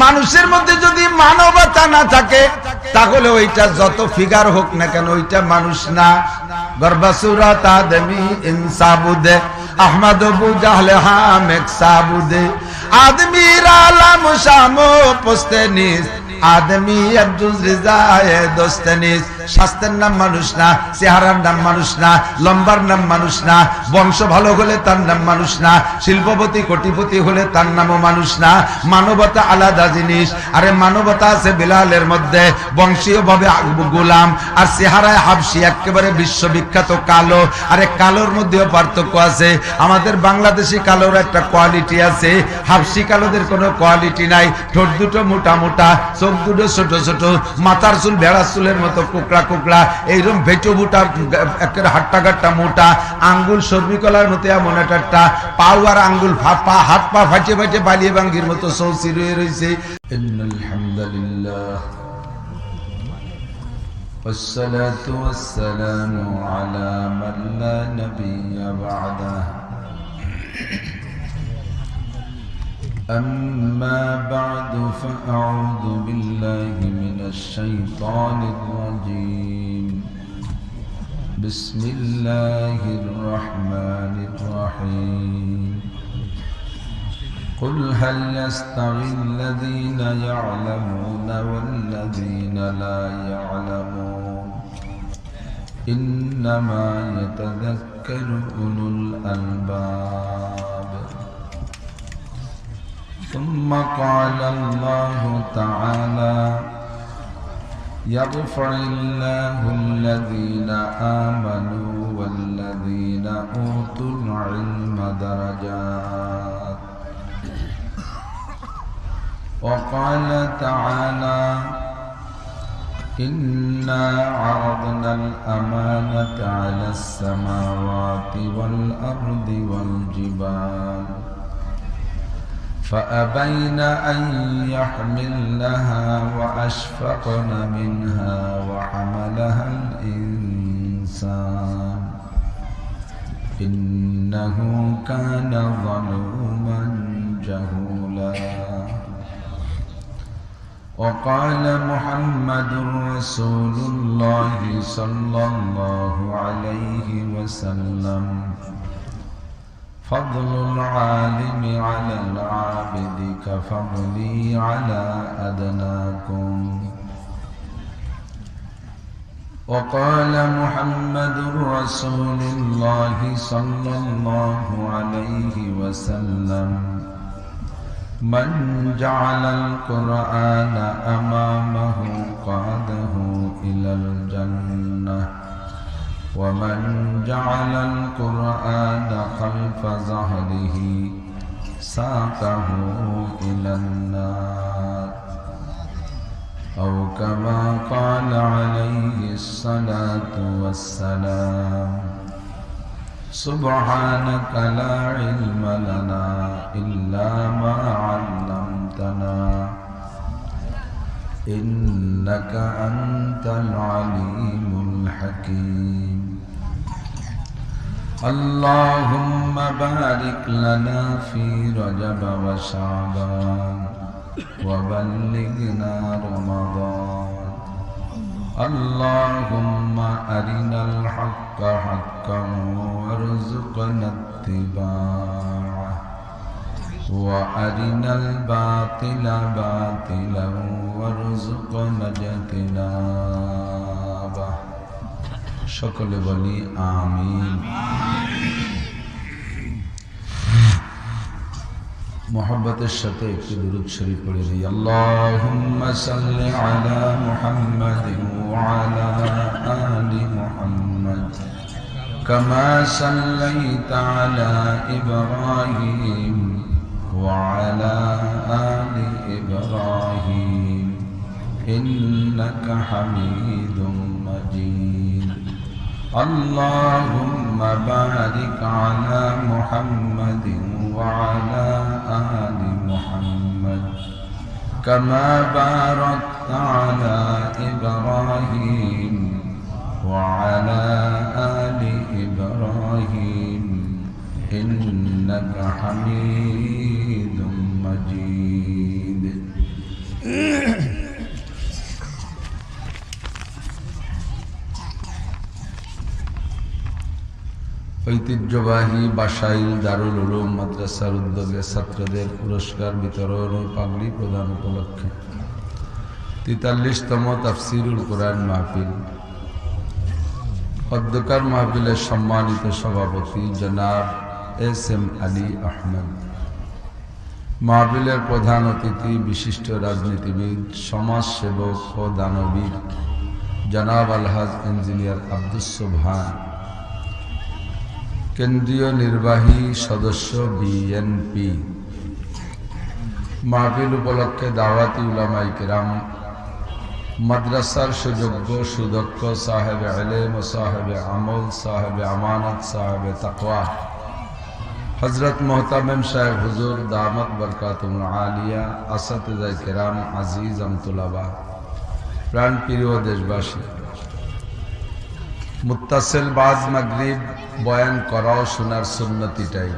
মানুষের মধ্যে যদি মানবতা না থাকে তাহলে ওইটা যত ফিগার হোক না কেন ওইটা মানুষ না। গর্বসুরত আদমি ইনসাবুদে আহমদ আবু জাহলে হামেক সাবুদে আদমি রালাম শামো পোস্তেনিস আদমি আব্দুল রিজায়ে দোস্তানিস। স্বাস্থ্যের নাম মানুষ না, চেহারার নাম মানুষ না, লম্বার নাম মানুষ না, বংশ ভালো হলে তার নাম মানুষ না, শিল্পপতি কোটিপতি হলে তার নামও মানুষ না। মানবতা আলাদা জিনিস। আরে মানবতা আছে বিলালের মধ্যে, বংশীয় ভাবে গোলাম, আর চেহারায় হাবশি, একেবারে বিশ্ববিখ্যাত কালো। আরে কালোর মধ্যেও পার্থক্য আছে। আমাদের বাংলাদেশি কালোর একটা কোয়ালিটি আছে, হাবশি কালোদের কোনো কোয়ালিটি নাই। ঠোঁট দুটো মোটা মোটা, চোখ দুটো ছোট ছোট, মাথার চুল ভেড়া চুলের মতো কোকড়া কোকড়া, এইরকম ভেটো বুটা, একের হাট্টা গাট্টা মোটা, আঙ্গুল সর্বিকলার মতো এমন একটা, পাও আর আঙ্গুল পা, হাত পা ফাটে ফাটে বালিয়ে ভাঙ্গির মতো সৌসি রয়ে রয়েছে। ইন্নাল হামদুলিল্লাহ والصلاة والسلام على من لا نبي بعده أما بعد فأعوذ بالله من الشيطان الرجيم بسم الله الرحمن الرحيم قل هل يستوي الذين يعلمون والذين لا يعلمون إنما يتذكر أولو الألباب ثم قال الله تعالى يرفع الله الذين آمنوا والذين أوتوا العلم درجات وقال تعالى إنا عرضنا الأمانة على السماوات والأرض والجبال فأبين أن يحملنها وأشفقن منها وحملها الإنسان إنه كان ظلوما جهولا وقال محمد رسول الله صلى الله عليه وسلم فضل العالم على العابد كفضلي على أدناكم وقال محمد رسول الله صلى الله عليه وسلم من جعل القرآن أمامه قاده إلى الجنة ومن جعل القرآن خلف ظهره ساقه إلى النار أو كما قال عليه الصلاة والسلام سبحانك لا علم لنا إلا ما علمتنا إنك أنت العليم الحكيم اللهم بارك لنا في رجب وشعبان وبلغنا رمضان اللهم أرنا الحق حقا وارزقنا اتباعه وأرنا الباطل باطلا وارزقنا اجتنابه সকলে বলি আমিন। মোহাব্বতের সাথে একটি দুরূদ শরীফ পড়ে দিই। আল্লাহুম্মা সাল্লি আলা মুহাম্মাদিন ওয়া আলা আলি মুহাম্মাদ কামা সাল্লাইতা আলা ইব্রাহিম ওয়া আলা আলি ইব্রাহিম ইন্নাকা হামিদুম মাজিদ। اللهم بارك على محمد وعلى آل محمد كما باركت على إبراهيم وعلى آل إبراهيم إنك حميد مجيد ঐতিহ্যবাহী বাসাইল দারুল উলুম মাদ্রাসার উদ্যোগে ছাত্রদের পুরস্কার বিতরণ ও পাগড়ি প্রদান উপলক্ষে ৪৩তম তাফসিরুল কোরআন মাহফিল। অধ্যকার মাহফিলের সম্মানিত সভাপতি জনাব এস.এম. আলী আহমেদ, মাহফিলের প্রধান অতিথি বিশিষ্ট রাজনীতিবিদ, সমাজসেবক ও দানবীর জনাব আলহাজ ইঞ্জিনিয়ার আব্দুস সোবহান, কেন্দ্রীয় নির্বাহী সদস্য বিএনপি। মাহফিল উপলক্ষে দাওয়াতি উলামায়ে কেরাম, মাদ্রাসার সুযোগ্য সুদক্ষ সাহেবে ইলম ও সাহেবে আমল, সাহেবে আমানত, সাহেবে তাকওয়া হযরত মুহতামিম সাহেব হুজুর দামাত বরকাতুল আলিয়া, আসাতিজায়ে কেরাম, আজিজ আমতুলাবা, প্রাণপ্রিয় দেশবাসী, মুত্তাসিল বাজ মাগরিব বয়ান করাও শোনার সুন্নতি টাইম।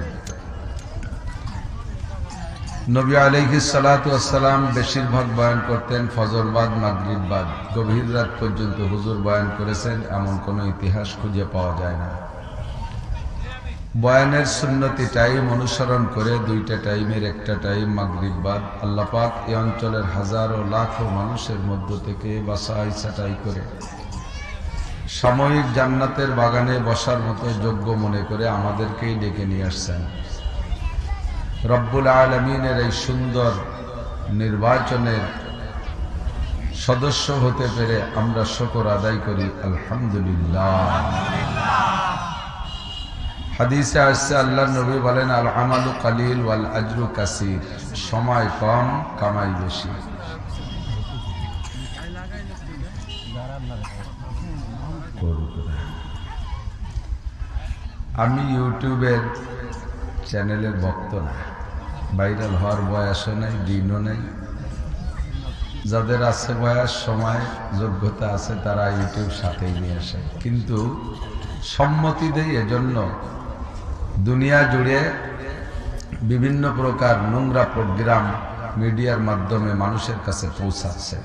নবী আলাইহিস সালাতু ওয়াস সালাম বেশিরভাগ বয়ান করতেন ফজর বাদ, মাগরিব বাদ, গভীর রাত পর্যন্ত হুজুর বয়ান করেছেন এমন কোনো ইতিহাস খুঁজে পাওয়া যায় না। বয়ানের সুন্নতি টাইম অনুসরণ করে দুইটা টাইমের একটা টাইম মাগরিব বাদ আল্লাহ পাক এই অঞ্চলের হাজারো লাখো মানুষের মধ্য থেকে বাছাই ছাঁটাই করে সাময়িক জান্নাতের বাগানে বসার মতো যোগ্য মনে করে আমাদেরকেই ডেকে নিয়ে আসছেন। রব্বুল আলামিনের এই সুন্দর নির্বাচনের সদস্য হতে পেরে আমরা শুকর আদায় করি আলহামদুলিল্লাহ। হাদিসে আসছে আল্লাহর নবী বলেন, আল আমালু কালিল ওয়াল আজরু কাসীর, সময় কম কামাই বেশি। আমি ইউটিউবের চ্যানেলের ভক্ত না, ভাইরাল হওয়ার বয়সও নাই, দিনও নেই। যাদের আছে বয়স, সময়, যোগ্যতা আছে তারা ইউটিউব সাথেই নিয়ে আসে, কিন্তু সম্মতি দেয় এজন্য দুনিয়া জুড়ে বিভিন্ন প্রকার নোংরা প্রোগ্রাম মিডিয়ার মাধ্যমে মানুষের কাছে পৌঁছাচ্ছে।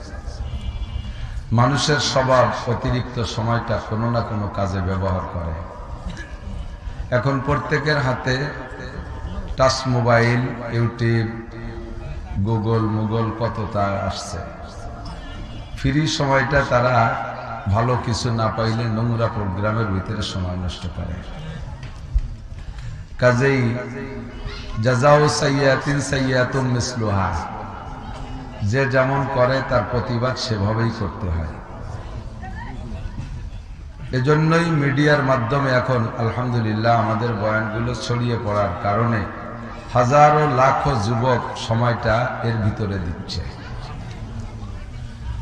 মানুষের স্বভাব অতিরিক্ত সময়টা কোনো না কোনো কাজে ব্যবহার করে। এখন প্রত্যেকের হাতে টাচ মোবাইল, ইউটিউব, গুগল কত তা আসছে। ফ্রি সময়টা তারা ভালো কিছু না পাইলে নোংরা প্রোগ্রামের ভিতরে সময় নষ্ট করে। কাজেই জাযাউ সাইয়্যাতিন সাইয়্যাতুম মিসলুহা, যে যেমন করে তার প্রতিবাদ সেভাবেই করতে হয়। এজন্যই মিডিয়ার মাধ্যমে এখন আলহামদুলিল্লাহ আমাদের বয়ানগুলো ছড়িয়ে পড়ার কারণে হাজারো লাখো যুবক সময়টা এর ভিতরে দিচ্ছে।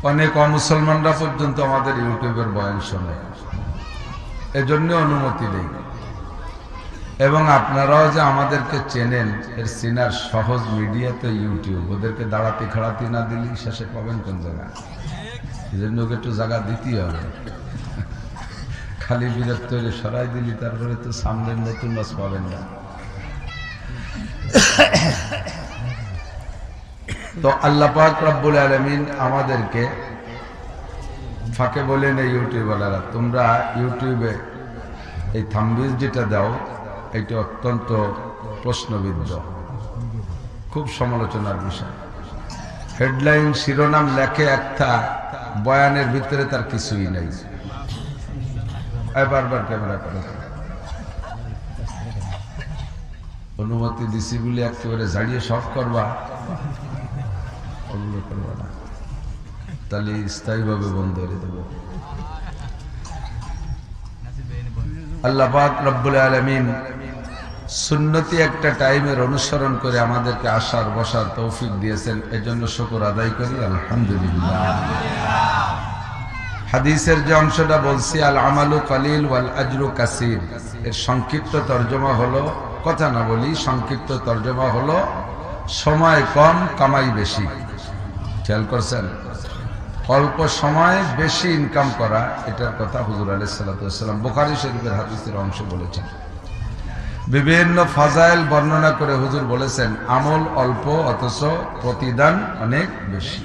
অনেক অমুসলমানরা পর্যন্ত আমাদের ইউটিউবের বয়ান শোনে, এজন্য অনুমতি দেই। এবং আপনারাও যে আমাদেরকে চেনেন, এর চেনার সহজ মিডিয়া তো ইউটিউব। ওদেরকে দাঁড়াতে খাড়াতে না দিলে শেষে পাবেন কোন জায়গা? এজন্য একটু জায়গা দিতেই হবে। খালি বিরক্ত হলে সরাই দিলি, তারপরে তো সামনের নতুন মাছ পাবেন না। তো আল্লাহ পাক রব্বুল আলামিন আমাদেরকে ফাঁকে বলেন, এই ইউটিউবালারা তোমরা ইউটিউবে এই থাম্বনেল যেটা দাও এটা অত্যন্ত প্রশ্নবিদ্ধ, খুব সমালোচনার বিষয়। হেডলাইন শিরোনাম লেখে একটা, বয়ানের ভিতরে তার কিছুই নাই। বারবার ক্যামেরা করে অনুমতি দিছি বলে একেবারে ঝাড়িয়ে সব করবা, ওগুলো করবা না, তাহলে স্থায়ীভাবে বন্ধ করে দেব। আল্লাহ পাক রব্বুল আলামিন সুন্নতি একটা টাইমের অনুসরণ করে আমাদেরকে আসার বসার তৌফিক দিয়েছেন, এজন্য শুকর আদায় করি আলহামদুলিল্লাহ। হাদিসের যে অংশটা বলছি, আল আমালু কালিল ওয়াল আজরু কাসীর, এর সংক্ষিপ্ত তর্জমা হলো, কথা না বলি, সংক্ষিপ্ত তর্জমা হলো সময় কম কামাই বেশি। খেয়াল করছেন? অল্প সময় বেশি ইনকাম করা, এটার কথা হুজুর আলাইহিস সালাতু ওয়াস সালাম বুখারী শরীফের হাদিসের অংশ বলেছেন। বিভিন্ন ফাজাইল বর্ণনা করে হুজুর বলেছেন, আমল অল্প অথচ প্রতিদান অনেক বেশি।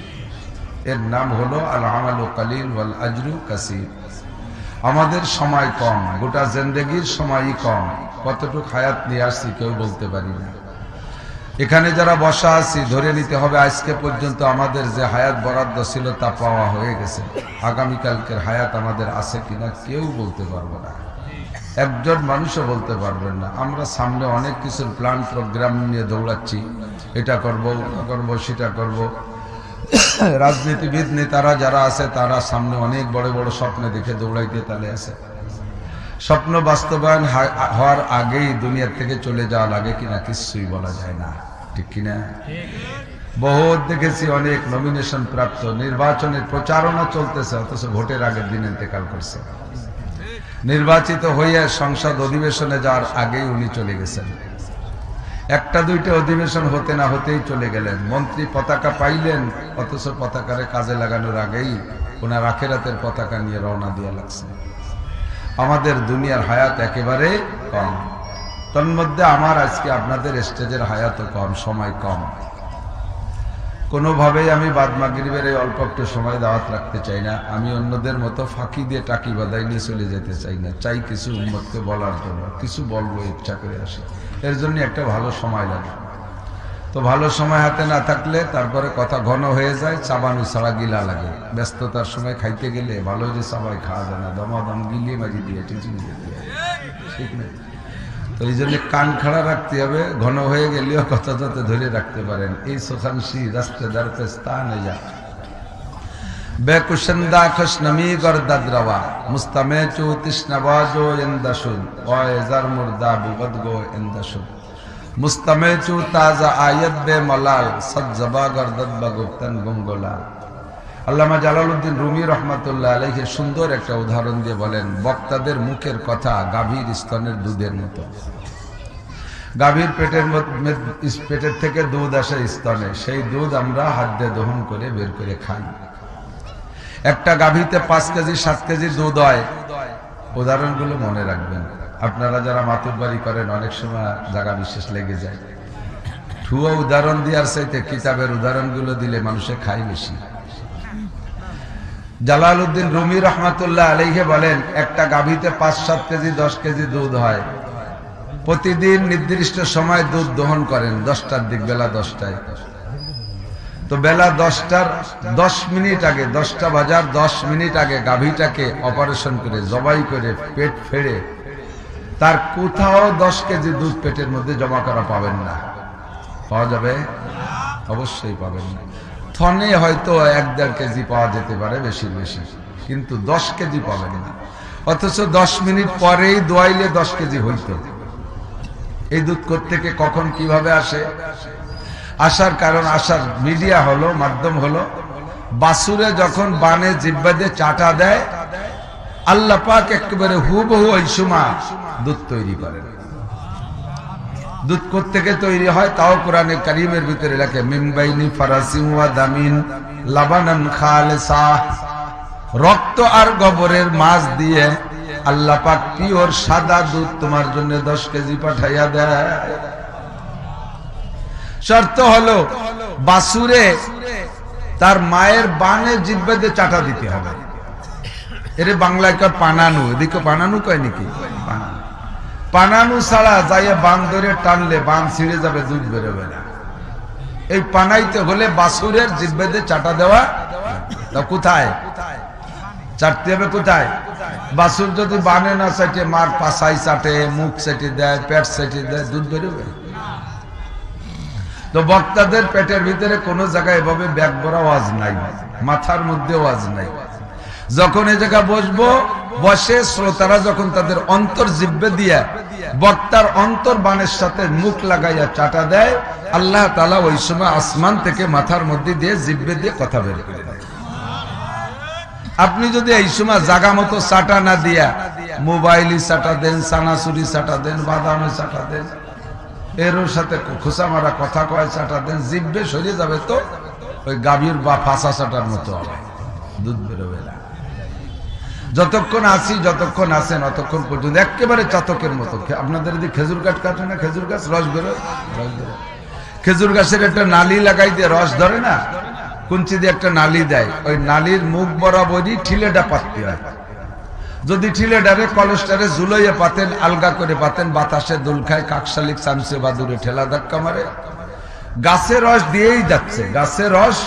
এর নাম হলো আল আমালু কালিল ওয়াল আজরু কাসীর। আমাদের সময় কম, গোটা জিন্দেগির সময়ই কম। কতটুকু হায়াত নিয়ে আসছি কেউ বলতে পারি না। এখানে যারা বসা আছি ধরে নিতে হবে আজকে পর্যন্ত আমাদের যে হায়াত বরাদ্দ ছিল তা পাওয়া হয়ে গেছে। আগামীকালকের হায়াত আমাদের আছে কিনা কেউ বলতে পারবে না, একজন মানুষও বলতে পারবেন না। আমরা সামনে অনেক কিছুর প্ল্যান প্রোগ্রাম নিয়ে দৌড়াচ্ছি, এটা করব ওটা করব সেটা করব। রাজনীতিবিদ নেতারা যারা আছে তারা সামনে অনেক বড় বড় স্বপ্ন দেখে দৌড়াইতে তালে আছে। স্বপ্ন বাস্তবায়ন হওয়ার আগেই দুনিয়া থেকে চলে যাওয়া লাগে কিনা কিছুই বলা যায় না, ঠিক কিনা? বহুত দেখেছি অনেক নমিনেশন প্রাপ্ত, নির্বাচনের প্রচারণা চলতেছে, অথচ ভোটের আগের দিন ইন্তেকাল করছে। নির্বাচিত হয়ে সংসদ অধিবেশনে যাওয়ার আগেই উনি চলে গেছেন। একটা দুইটা অধিবেশন হতে না হতেই চলে গেলেন। মন্ত্রী পতাকা পাইলেন, অথচ পতাকারে কাজে লাগানোর আগেই ওনার আখেরাতের পতাকা নিয়ে রওনা দিয়ে লাগছে। আমাদের দুনিয়ার হায়াত একেবারে কম। তন্মধ্যে আমার আজকে আপনাদের স্টেজের হায়াতও কম, সময় কম। কোনোভাবেই আমি বাদ মাগরিবের এই অল্প একটু সময় দাওয়াত রাখতে চাই না। আমি অন্যদের মতো ফাঁকি দিয়ে টাকি বাদাই নিয়ে চলে যেতে চাই না। চাই কিছু উম্মতকে বলার জন্য, কিছু বলবো ইচ্ছা করে আসি। এর জন্য একটা ভালো সময় লাগে। তো ভালো সময় হাতে না থাকলে তারপরে কথা ঘন হয়ে যায়, চাবানো ছাড়া গিলা লাগে। ব্যস্ততার সময় খাইতে গেলে ভালো যে সবাই খাওয়া যায় না, দমাদম গিলিয়ে মারি দিয়ে টিচিয়ে দিয়ে, ঠিক নেই। তো এই জন্য কান খাড়া রাখতে হবে, ঘন হয়ে গেলেও কথা যাতে ধরে রাখতে পারেন। এই সোখানসি রাস্তেদার পেস্তানে যা বেকুশন্দা খুশনমি গরদাদ রওয়া মুস্তামে চু তৃষ্ণাবাজো ইন্দাশুন ওয়ে জার মুর্দা বুগদগো ইন্দাশুন মুস্তামে চু তাজা আয়াত বে মালাল সজ্জবা গরদাদ বাগুপ্তন গঙ্গোলা। আল্লামা জালালউদ্দিন রুমি রহমাতুল্লাহ আলাইহি সুন্দর একটা উদাহরণ দিয়ে বলেন, বক্তাদের মুখের কথা গাভীর স্তনের দুধের মতো। গাভীর পেটের থেকে দুধ আসে স্তনে, সেই দুধ আমরা হাত দিয়ে দহন করে বের করে খাই। একটা গাভীতে 5 কেজি 7 কেজি দুধ হয়। উদাহরণগুলো মনে রাখবেন। আপনারা যারা মাতুব্বারি করেন অনেক সময় জায়গা বিশেষ লেগে যায়। ঠুয়া উদাহরণ দেওয়ার চাইতে কিতাবের উদাহরণগুলো দিলে মানুষে খায় বেশি। জালালউদ্দিন রুমি রহমাতুল্লাহ আলাইহি বলেন, একটা গাভীতে 5-7 কেজি 10 কেজি দুধ হয়। প্রতিদিন নির্দিষ্ট সময় দুধ দহন করেন, 10টার দিক, বেলা 10টায়। তো বেলা 10টার 10 মিনিট আগে, 10টা বাজার 10 মিনিট আগে গাভীটাকে অপারেশন করে জবাই করে পেট ফেড়ে তার কোথাও 10 কেজি দুধ পেটের মধ্যে জমা করা পাবেন না। পাওয়া যাবে? অবশ্যই পাবেন না। থনে হয়তো 1-1.5 কেজি পাওয়া যেতে পারে বেশি বেশি, কিন্তু 10 কেজি পাবেন না। অথচ 10 মিনিট পরেই দোয়াইলে 10 কেজি হইতো। এই দুধ কোত্থেকে কখন কিভাবে আসে? আসার কারণ, আসার মিডিয়া হলো, মাধ্যম হলো, বাছুরে যখন বানে জিহ্বা দিয়ে চাটা দেয়, আল্লাহ পাক একেবারে হুবহু ওই সময় দুধ তৈরি করেন। দুধ কোত্থেকে তৈরি হয় তাও কোরআনে কারীমের ভিতরে লেখে, মিনবাইনি ফারাসিন ওয়া দামিন লাবানান খালিসা। রক্ত আর গোবরের মাছ দিয়ে আল্লাহ পাক পিওর সাদা দুধ তোমার জন্য 10 কেজি পাঠাইয়া দেয়। শর্ত হলো বাছুরে তার মায়ের বানে জিহ্বা দিয়ে চাটা দিতে হবে। এর বাংলায় কয় পানানু, এদিকে পানানু কয় নাকি? পানানু ছাড়া যাইয়া বান ধরে টানলে বান ছিঁড়ে যাবে, দুধ বেরোবে না। এই পানাইতে হলে বাছুরের জিহ্বা দিয়ে চাটা দেওয়া। তা কোথায় চাটতে হবে? কোথায়? বাছুর যদি বানে না চাটে, মার পাছাই চাটে, মুখ চেটে দেয়, পেট চেটে দেয়, দুধ বেরোবে? তো বক্তাদের পেটের ভিতরে কোন জায়গায় এভাবে ব্যাগ ভরা ওয়াজ নাই, মাথার মধ্যে ওয়াজ নাই। যখন এই জায়গা বসবো, বসে শ্রোতারা যখন তাদের অন্তর জিহ্বা দিয়া বক্তার অন্তর বানের সাথে মুখ লাগাইয়া চাটা দেয়, আল্লাহ তাআলা ওই সময় আসমান থেকে মাথার মধ্যে দিয়ে জিহ্বা দিয়ে কথা বের করে দেয়। আপনি যদি এই সময় জাগা মতো চাটা না দিয়া মোবাইলই চাটা দেন, সানাসুরি চাটা দেন, বাদামে চাটা দেন, এরও সাথে খোসা মারা কথা কয় চাটা দেন, জিহ্বে সরিয়ে যাবে তো ওই গাভীর বা ফাঁসা চাটার মতো হবে, দুধ বেরোবে না। যতক্ষণ আসি, যতক্ষণ আসেন অতক্ষণ পর্যন্ত একেবারে চাতকের মতো। আপনাদের যদি খেজুর গাছ কাটে না, খেজুর গাছ রস বেরোয়, রস বেরোয়। খেজুর গাছের একটা নালি লাগাই দিয়ে রস ধরে না, কুঞ্চি দিয়ে একটা নালি দেয়, ওই নালির মুখ বরাবরই ঠিলেটা পাততে হয়। যদি ঠিলেডারে কলসটারে ঝুলাইয়া পাতেন, আলগা করে পাতেন, বাতাসে দোল খায়, কাকশালিক চামচে বাদুরে ঠেলা ধাক্কা মারে, গাছের রস দিয়েই যাচ্ছে, গাছের রস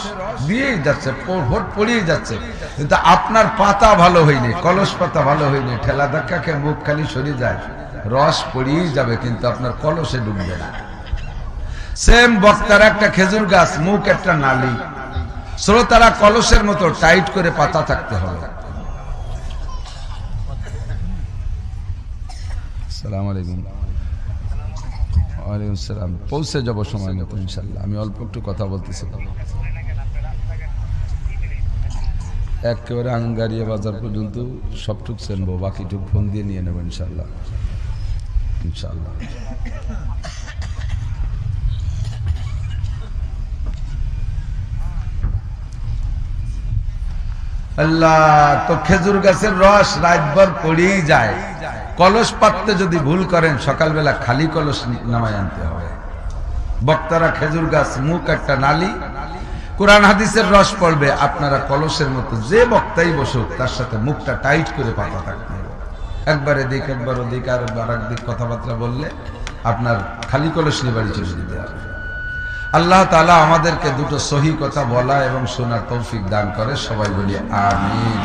দিয়েই যাচ্ছে, ভোট পড়িয়ে যাচ্ছে, কিন্তু আপনার পাতা ভালো হয়নি, কলস পাতা ভালো হয়নি, ঠেলা ধাক্কা খেয়ে মুখ খালি সরে যায়, রস পড়িয়েই যাবে, কিন্তু আপনার কলসে ডুববে না। সেম বক্তার একটা খেজুর গাছ, মুখ একটা নালী, শ্রোতারা কলসের মতো টাইট করে পাতা থাকতে হবে। আসসালামু আলাইকুম। ওয়ালাইকুম আসসালাম। পৌঁছে যাব সময় মতো ইনশাআল্লাহ। আমি অল্প একটু কথা বলতেছি, একেবারে আঙ্গারিয়া বাজার পর্যন্ত সবটুক চেনবো, বাকিটুক ফোন দিয়ে নিয়ে নেবো ইনশাআল্লাহ, ইনশাআল্লাহ। আল্লাহ, তো খেজুর গাছের রস রাতভর পড়েই যায়, কলস পাততে যদি ভুল করেন সকালবেলা খালি কলস নামায় আনতে হবে। বক্তারা খেজুর গাছ, মুখ একটা নালী, কোরআন হাদিসের রস পড়বে, আপনারা কলসের মতো, যে বক্তাই বসুক তার সাথে মুখটা টাইট করে পাতা থাকতে হবে। একবার এদিক একবার ওদিক আর এক দিক কথাবার্তা বললে আপনার খালি কলস নিয়ে বাড়ি চলে দিতে হবে। আল্লাহ তাআলা আমাদেরকে দুটো সহি কথা বলা এবং শোনার তৌফিক দান করে, সবাই বলি আমিন।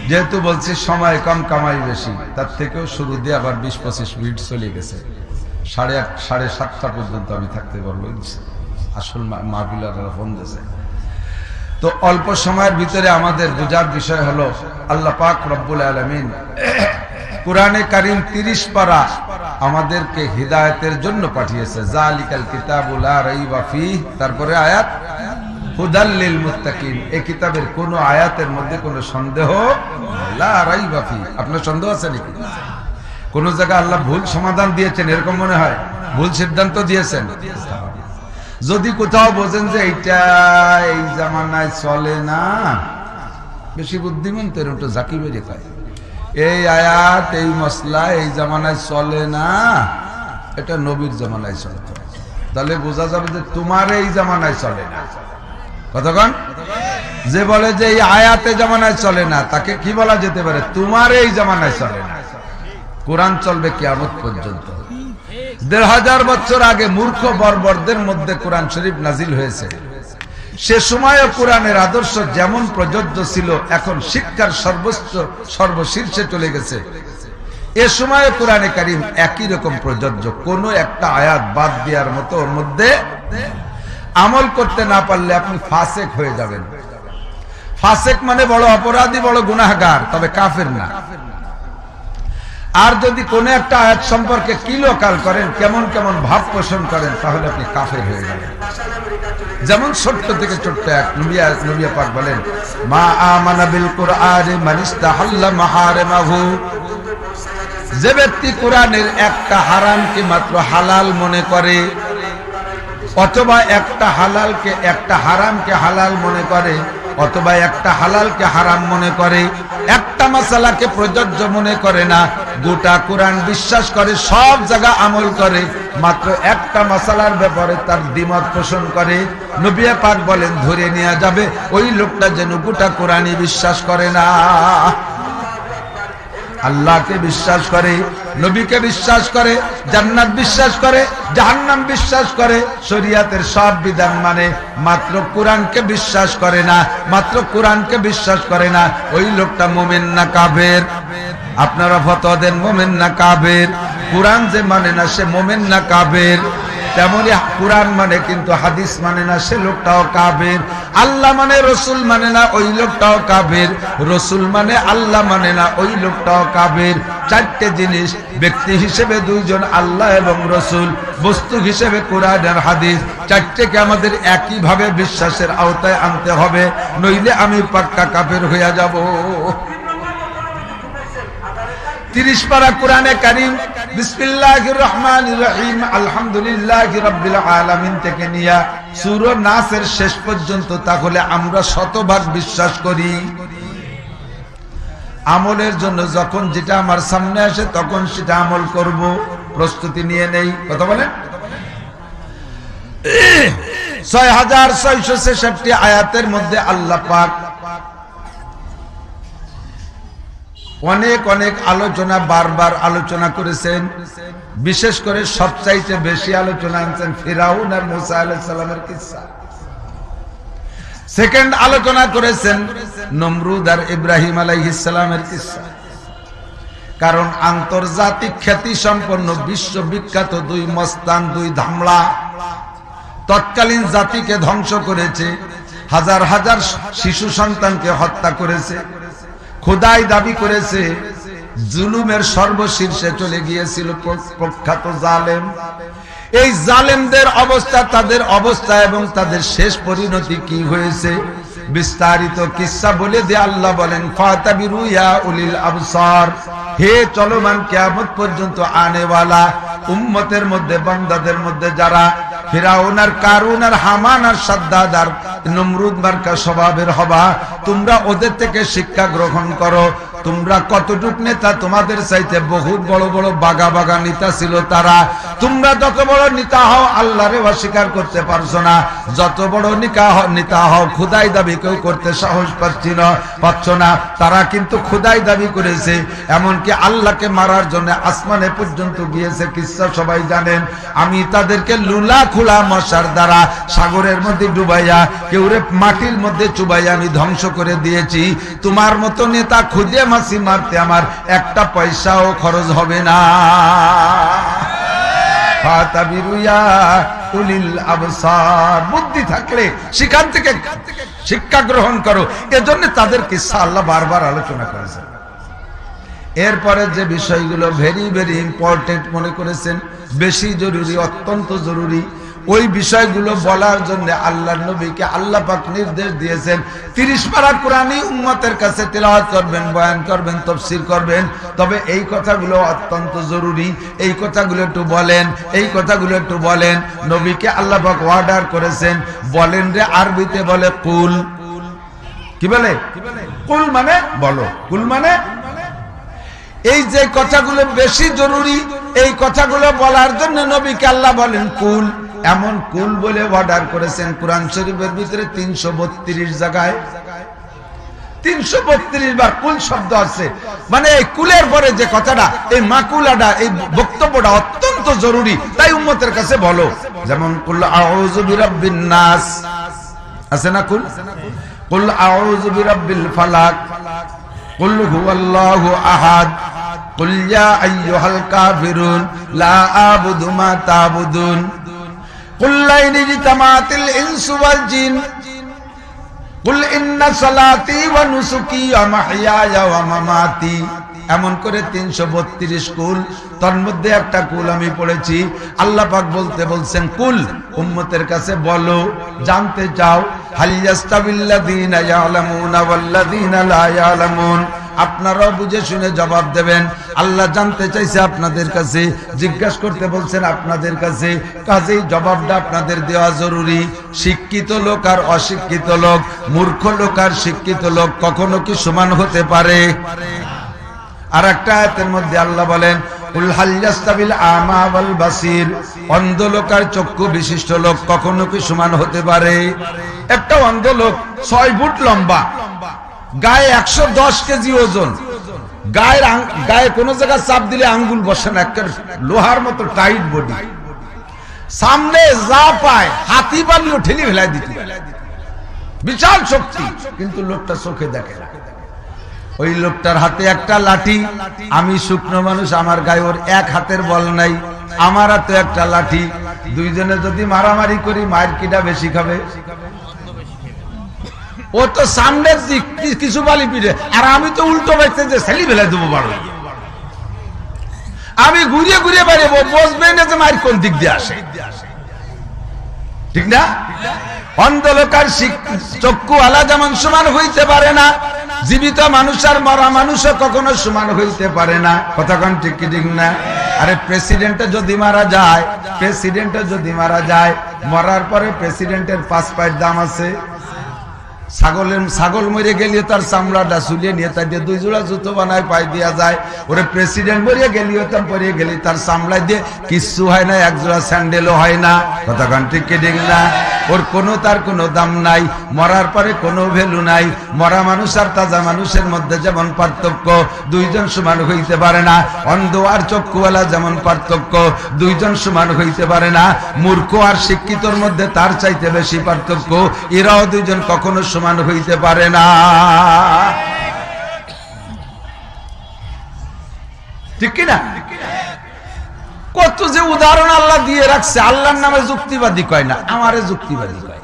যেহেতু বলছি সময় কম কামাই বেশি, তার থেকেও শুরু দিয়ে আবার 20-25 মিনিট চলে গেছে, 8:30 7:30 পর্যন্ত আমি থাকতে পারবো। আসল মাহফিলারা ফোন দিয়েছে, তো অল্প সময়ের ভিতরে আমাদের বোঝার বিষয় হলো আল্লাহ পাক রব্বুল আলামিন কুরআনে কারীম 30 পারা আমাদেরকে হিদায়াতের জন্য পাঠিয়েছে। জালিকাল কিতাবু লা রাইবা ফীহ, তারপরে আয়াত হুদাল লিল মুত্তাকিন। এই কিতাবের কোন আয়াতের মধ্যে কোনো সন্দেহ লা রাইবা ফীহ। আপনার সন্দেহ আছে নাকি? কোন জায়গায় আল্লাহ ভুল সমাধান দিয়েছেন এরকম মনে হয়? ভুল সিদ্ধান্ত দিয়েছেন? যদি কোথাও বোঝেন যে এইটা এই জামানায় চলে না, বেশি বুদ্ধিমান তো এরকম জাকি বেরিয়ে পায়, এই আয়াত এই মসলা এই জামানায় চলে না, এটা নবীর জামানায় চলতো, তাহলে বোঝা যাবে যে তোমার এই জামানায় চলে না। কতক্ষণ যে বলে যে এই আয়াতে জামানায় চলে না, তাকে কি বলা যেতে পারে? তোমার এই জামানায় চলে না। কোরআন চলবে কিয়ামত পর্যন্ত। 1500 বছর আগে মূর্খ বর্বরদের মধ্যে কোরআন শরীফ নাজিল হয়েছে। সে সময় কোরআনের আদর্শ যেমন প্রযোজ্য ছিল, এখন শিক্ষার সর্বশীর্ষে চলে গেছে। এ সময় কোরআনে কারীম একই রকম প্রযোজ্য, কোন একটা আয়াত বাদ দেওয়ার মতো ওর মধ্যে আমল করতে না পারলে আপনি ফাসেক হয়ে যাবেন। ফাসেক মানে বড় অপরাধী, বড় গুনাহগার, তবে কাফের না। আর যদি কোন একটা আয়াত সম্পর্কে কিলোকাল করেন, কেমন কেমন ভাব পোষণ করেন, তাহলে আপনি কাফের হয়ে যাবেন। যেমন ছোট্ট থেকে ছোট্ট এক নবী পাক বলেন, মা আমানা বিল কুরআনি মান ইস্তাহাল্লা মাহারিমাহু। যে ব্যক্তি কোরআনের একটা হারামকে মাত্র হালাল মনে করে, অথবা একটা হারামকে হালাল মনে করে, অথবা একটা হালালকে হারাম মনে করে, একটা মাসালাকে প্রযোজ্য মনে করে না, গোটা কোরআন বিশ্বাস করে, সব জায়গা আমল করে, মাত্র একটা মাসালার ব্যাপারে তার দ্বিমত পোষণ করে, নবী পাক বলেন ধরে নেওয়া যাবে ওই লোকটা যেন গোটা কোরআনই বিশ্বাস করে না। আল্লাহকে বিশ্বাস করে, নবীকে বিশ্বাস করে, জান্নাত বিশ্বাস করে, জাহান্নাম বিশ্বাস করে, শরীয়তের সব বিধান মানে, মাত্র কোরআনকে বিশ্বাস করে না, মাত্র কোরআনকে বিশ্বাস করে না, ওই লোকটা মুমিন না কাফের? আপনারা ফতোয়া দেন মুমিন না কাফের? কোরআন যে মানে না সে মুমিন না কাফের? তেমনি কোরআন মানে কিন্তু হাদিস মানে না, সে লোকটাও কাফের। আল্লাহ মানে রসুল মানে না, ওই লোকটাও কাফের। রসুল মানে আল্লাহ মানে না, ওই লোকটাও কাফের। চারটে জিনিস, ব্যক্তি হিসেবে দুইজন আল্লাহ এবং রসুল, বস্তু হিসেবে কোরআন আর হাদিস, চারটেকে আমাদের একইভাবে বিশ্বাসের আওতায় আনতে হবে, নইলে আমি পাক্কা কাফের হয়ে যাব। 30 পারা কোরআনে কারীম বিসমিল্লাহির রহমানির রহিম আলহামদুলিল্লাহি রাব্বিল আলামিন থেকে নিয়া সূরা নাসের শেষ পর্যন্ত, তাহলে আমরা শতভাগ বিশ্বাস করি। আমলের জন্য যখন যেটা আমার সামনে আসে তখন সেটা আমল করব, প্রস্তুতি নিয়ে নেই। কথা বলেন। 6666 আয়াতের মধ্যে আল্লাহ পাক অনেক অনেক আলোচনা বারবার আলোচনা করেছেন। বিশেষ করে সবচাইতে বেশি আলোচনা আনছেন ফিরাউন আর মুসা আলাইহিস সালামের কিসসা। সেকেন্ড আলোচনা করেছেন নমরুদ আর ইব্রাহিম আলাইহিস সালামের কিসসা। কারণ আন্তর্জাতিক খ্যাতি সম্পন্ন বিশ্ববিখ্যাত দুই মস্তান, দুই ধামলা তৎকালীন জাতিকে ধ্বংস করেছে, হাজার হাজার শিশু সন্তানকে হত্যা করেছে, খোদাই দাবি করেছে, জুলুমের সর্বশীর্ষে চলে গিয়েছিল প্রখ্যাত জালেম। এই জালেমদের অবস্থা, তাদের অবস্থা এবং তাদের শেষ পরিণতি কি হয়েছে বিস্তারিত কিসসা বলে দিয়ে আল্লাহ বলেন ফাতাবিরু ইয়া উলিল আবসার, হে চলমান কিয়ামত পর্যন্ত আনেওয়ালা উম্মতের মধ্যে, বান্দাদের মধ্যে যারা ফিরাউন আর কারুন আর হামান আর সাদ্দাদ আর নমরুদ মার্কা স্বভাবের হবা, তোমরা ওদের থেকে শিক্ষা গ্রহণ করো। তোমরা কতটুক নেতা, তোমাদের চাইতে বহুত বড় বড় বাগা বাগা নেতা ছিল তারা। তোমরা যত বড় নেতা হও আল্লাহরে অস্বীকার করতে পারছো না, যত বড় নেতা হও খোদাই দাবি কেউ করতে সাহস পাচ্ছ না। তারা কিন্তু খোদাই দাবি করেছে, এমনকি আল্লাহকে মারার জন্য আসমানে পর্যন্ত গিয়েছে, কিসসা সবাই জানেন। আমি তাদেরকে লুলা খোলা মশার দ্বারা সাগরের মধ্যে ডুবাইয়া, কেউরে মাটির মধ্যে চুবাইয়া আমি ধ্বংস করে দিয়েছি। তোমার মতো নেতা খুদে মাছি মারতে আমার একটা পয়সাও খরচ হবে না। বুদ্ধি থাকলে সেখান থেকে শিক্ষা গ্রহণ করো। এজন্য তাদের কিসসা আল্লাহ বারবার আলোচনা করেছেন। এরপরে যে বিষয়গুলো ভেরি ভেরি ইম্পর্টেন্ট মনে করেছেন, বেশি জরুরি, অত্যন্ত জরুরি, ওই বিষয়গুলো বলার জন্য আল্লাহর নবীকে আল্লাহ পাক নির্দেশ দিয়েছেন 30 পারা কোরআনই উম্মতের কাছে তেলাওয়াত করবেন, বয়ান করবেন, তাফসীর করবেন। তবে এই কথাগুলো অত্যন্ত জরুরি, এই কথাগুলো একটু বলেন, এই কথাগুলো একটু বলেন। নবীকে আল্লাহ পাক অর্ডার করেছেন, বলেন রে, আরবিতে বলে কুল। কি বলে? কুল মানে বলো, কুল মানে এই যে কথাগুলো বেশি জরুরি, এই কথাগুলো বলার জন্য নবীকে আল্লাহ বলেন কুল। এমন কুল বলে অর্ডার করেছেন কোরআন শরীফের ভিতরে 332 জায়গায় 332 বার কুল শব্দ আছে। মানে এই কুলের পরে যে কথাটা, এই মাকুলাটা, এই বক্তব্যটা অত্যন্ত জরুরি, তাই উম্মতের কাছে বলো। যেমন কুল আউযু বিরাব্বিন নাস আছে না কুল, কুল আউযু বিরাব্বিল ফালাক, কুল হুয়াল্লাহু আহাদ, কুল ইয়া আইয়ুহাল কাফিরুন লা আ'বুদু মা তা'বুদুন, কুল লা ইনজিতামাতিল ইনসু ওয়াল জিন, কুল ইন্না সালাতি ওয়া নুসুকি ওয়া মাহইয়ায়া ওয়া মামাতি। এমন করে 332 কুল। তার মধ্যে একটা কুল আমি পড়েছি, আল্লাহ পাক বলছেন কুল, উম্মতের কাছে বলো, জানতে চাও, হাল ইয়াস্তাবিল্লাযীনা ইয়ালামুনা ওয়াল্লাযীনা লা ইয়ালামুন। আপনারাও বুঝে শুনে জবাব দেবেন। আল্লাহ জানতে চাইছে আপনাদের কাছে, জিজ্ঞাসা করতে বলছেন আপনাদের কাছে, কাজেই জবাবটা আপনাদের দেওয়া জরুরি। শিক্ষিত লোক আর অশিক্ষিত লোক, মূর্খ লোক আর শিক্ষিত লোক কখনো কি সমান হতে পারে? আর একটা আয়াতের মধ্যে আল্লাহ বলেন কুল হাল ইয়াস্তাবিল আমা ওয়াল বাসির, অন্ধ লোক আর চক্ষু বিশিষ্ট লোক কখনো কি সমান হতে পারে? একটা অন্ধ লোক 6 ফুট লম্বা, গায়ে 110 কেজি ওজন, গায়ে কোন জায়গায় চাপ দিলে আঙ্গুল বসে না, একটা লোহার মতো টাইট বডি, সামনে যা পায় হাতি বানিয়ে ঠেলি ফেলাই দিতে, বিশাল শক্তি, কিন্তু লোকটা চোখে দেখে না। ওই লোকটার হাতে একটা লাঠি, আমি শুকনো মানুষ, আমার গায়ে ওর এক হাতের বল নাই, আমার হাতে একটা লাঠি, দুইজনে যদি মারামারি করি মায়ের কিটা বেশি খাবে? ও তো সামনের দিক কিছু বালি পিঠে, আর আমি তো উল্টো বাইতে যে ছেলি ফেলাই দেবো বাড়ো, আমি ঘুরিয়ে ঘুরিয়ে বেরোবো, বসবে না যে মায়ের কোন দিক দিয়ে আসে, ঠিক না? অন্ধ লোক আর চক্ষু আলা যেমন সমান হইতে পারে না, জীবিত মানুষ আর মরা মানুষও কখনো সমান হইতে পারে না। কথা কোন ঠিক কি ঠিক না? আরে প্রেসিডেন্টে যদি মারা যায়, মরার পরে প্রেসিডেন্টের 5 পায়ের দাম আছে, ছাগল মরে গেলে তার চামড়াটা চুলিয়ে নিয়ে তাই দিয়ে 2 জোড়া জুতো বানায় পায়ে দেওয়া যায়। ওরে প্রেসিডেন্ট মরে গেলেও তার পরে গেলে তার চামড়া দিয়ে কিচ্ছু হয় না, 1 জোড়া স্যান্ডেলও হয় না। কথা কান ঠিক কি ঠিক না? ওর তার কোনো দাম নাই, মরার পরে কোনো ভ্যালু নাই। মরা মানুষ আর তাজা মানুষের মধ্যে যেমন পার্থক্য, 2 জন সমান হইতে পারে না। অন্ধ আর চক্ষুওয়ালা যেমন পার্থক্য, 2 জন সমান হইতে পারে না। মূর্খ আর শিক্ষিতর মধ্যে তার চাইতে বেশি পার্থক্য, এরাও 2 জন কখনো সমান হইতে পারে না। ঠিক কিনা? কত যে উদাহরণ আল্লাহ দিয়ে রাখছে। আল্লাহর নামে যুক্তিবাদী কয় না, আমারে যুক্তিবাদী কয়।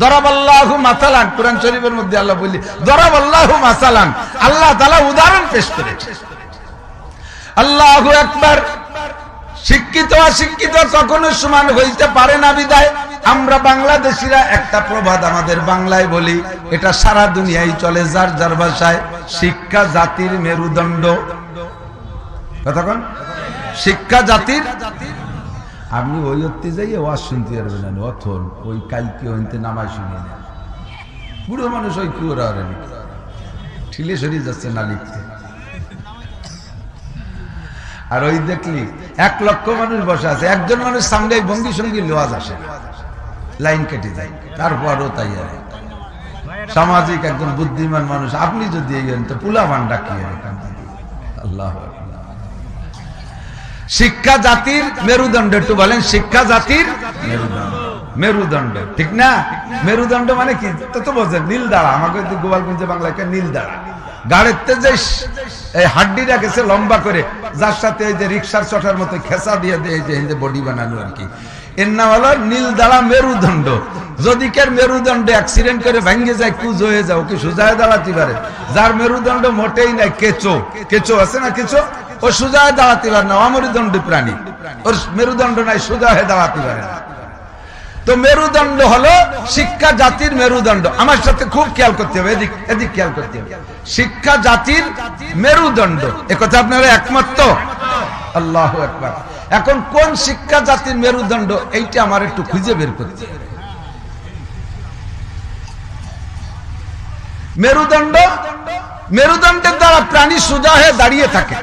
দরাবাল্লাহু মাসালান, কুরআন শরীফের মধ্যে আল্লাহ বলি দরাবাল্লাহু মাসালান, আল্লাহ তাআলা উদাহরণ পেশ করেছে। আল্লাহু আকবার। শিক্ষিত অশিক্ষিত কখনো সমান হইতে পারে না বিদায় আমরা বাংলাদেশিরা একটা প্রবাদ আমাদের বাংলায় বলি, এটা সারা দুনিয়ায় চলে, যার যার ভাষায়, শিক্ষা জাতির মেরুদণ্ড। কতক্ষণ? শিক্ষা জাতির। আপনি ওই অর্থে যাই ওয়াজ শুনতে পারবেন না, অথন ওই কালকে হইতে নামাজ শুনিয়ে নেন। বুড়ো মানুষ ওই কুয়োরা ঠিলে সরিয়ে যাচ্ছে না লিখতে। আর ওই দেখলি 1 লক্ষ মানুষ বসে আছে, একজন মানুষ সামনে ভঙ্গি সঙ্গী লোয়াজ আসে, লাইন কেটে যায়। তারপরও তাই আর সামাজিক একজন বুদ্ধিমান মানুষ আপনি যদি তো পুলা ভান ডাকিয়ে আল্লাহ। শিক্ষা জাতির মেরুদণ্ড, একটু বলেন শিক্ষা জাতির মেরুদণ্ড, ঠিক না? মেরুদণ্ড মানে কি তো বোঝেন? নীল দাঁড়া, আমাকে গোপালগঞ্জে বাংলায় নীল দাঁড়া। গাড়িতে যে হাড্ডিটা গেছে লম্বা করে, যার সাথে এই যে রিক্সার চটার মতো খেসা দিয়ে দিয়ে যে বডি বানানো আর কি, এর নাম হলো নীল দাঁড়া মেরুদণ্ড। যদি কের মেরুদণ্ড অ্যাক্সিডেন্ট করে ভেঙে যায়, কুজ হয়ে যায়, ওকে সোজায় দাঁড়াতে পারে। যার মেরুদণ্ড মোটেই নাই, কেঁচো আছে না, কেঁচো, ও সোজায় দাঁড়াতে পারে না, অমেরুদণ্ড প্রাণী, ওর মেরুদণ্ড নাই, সোজা হয়ে দাঁড়াতে পারে না। তো মেরুদণ্ড হলো শিক্ষা জাতির মেরুদণ্ড। আমার সাথে খুব খেয়াল করতে হবে, এদিক খেয়াল করতে হবে। শিক্ষা জাতির মেরুদণ্ড, একথা আপনারা একমত তো? আল্লাহু আকবার। এখন কোন শিক্ষা জাতির মেরুদণ্ড, এইটা আমার একটু খুঁজে বের করতে হবে। মেরুদণ্ডের দ্বারা প্রাণী সোজা হয়ে দাঁড়িয়ে থাকে।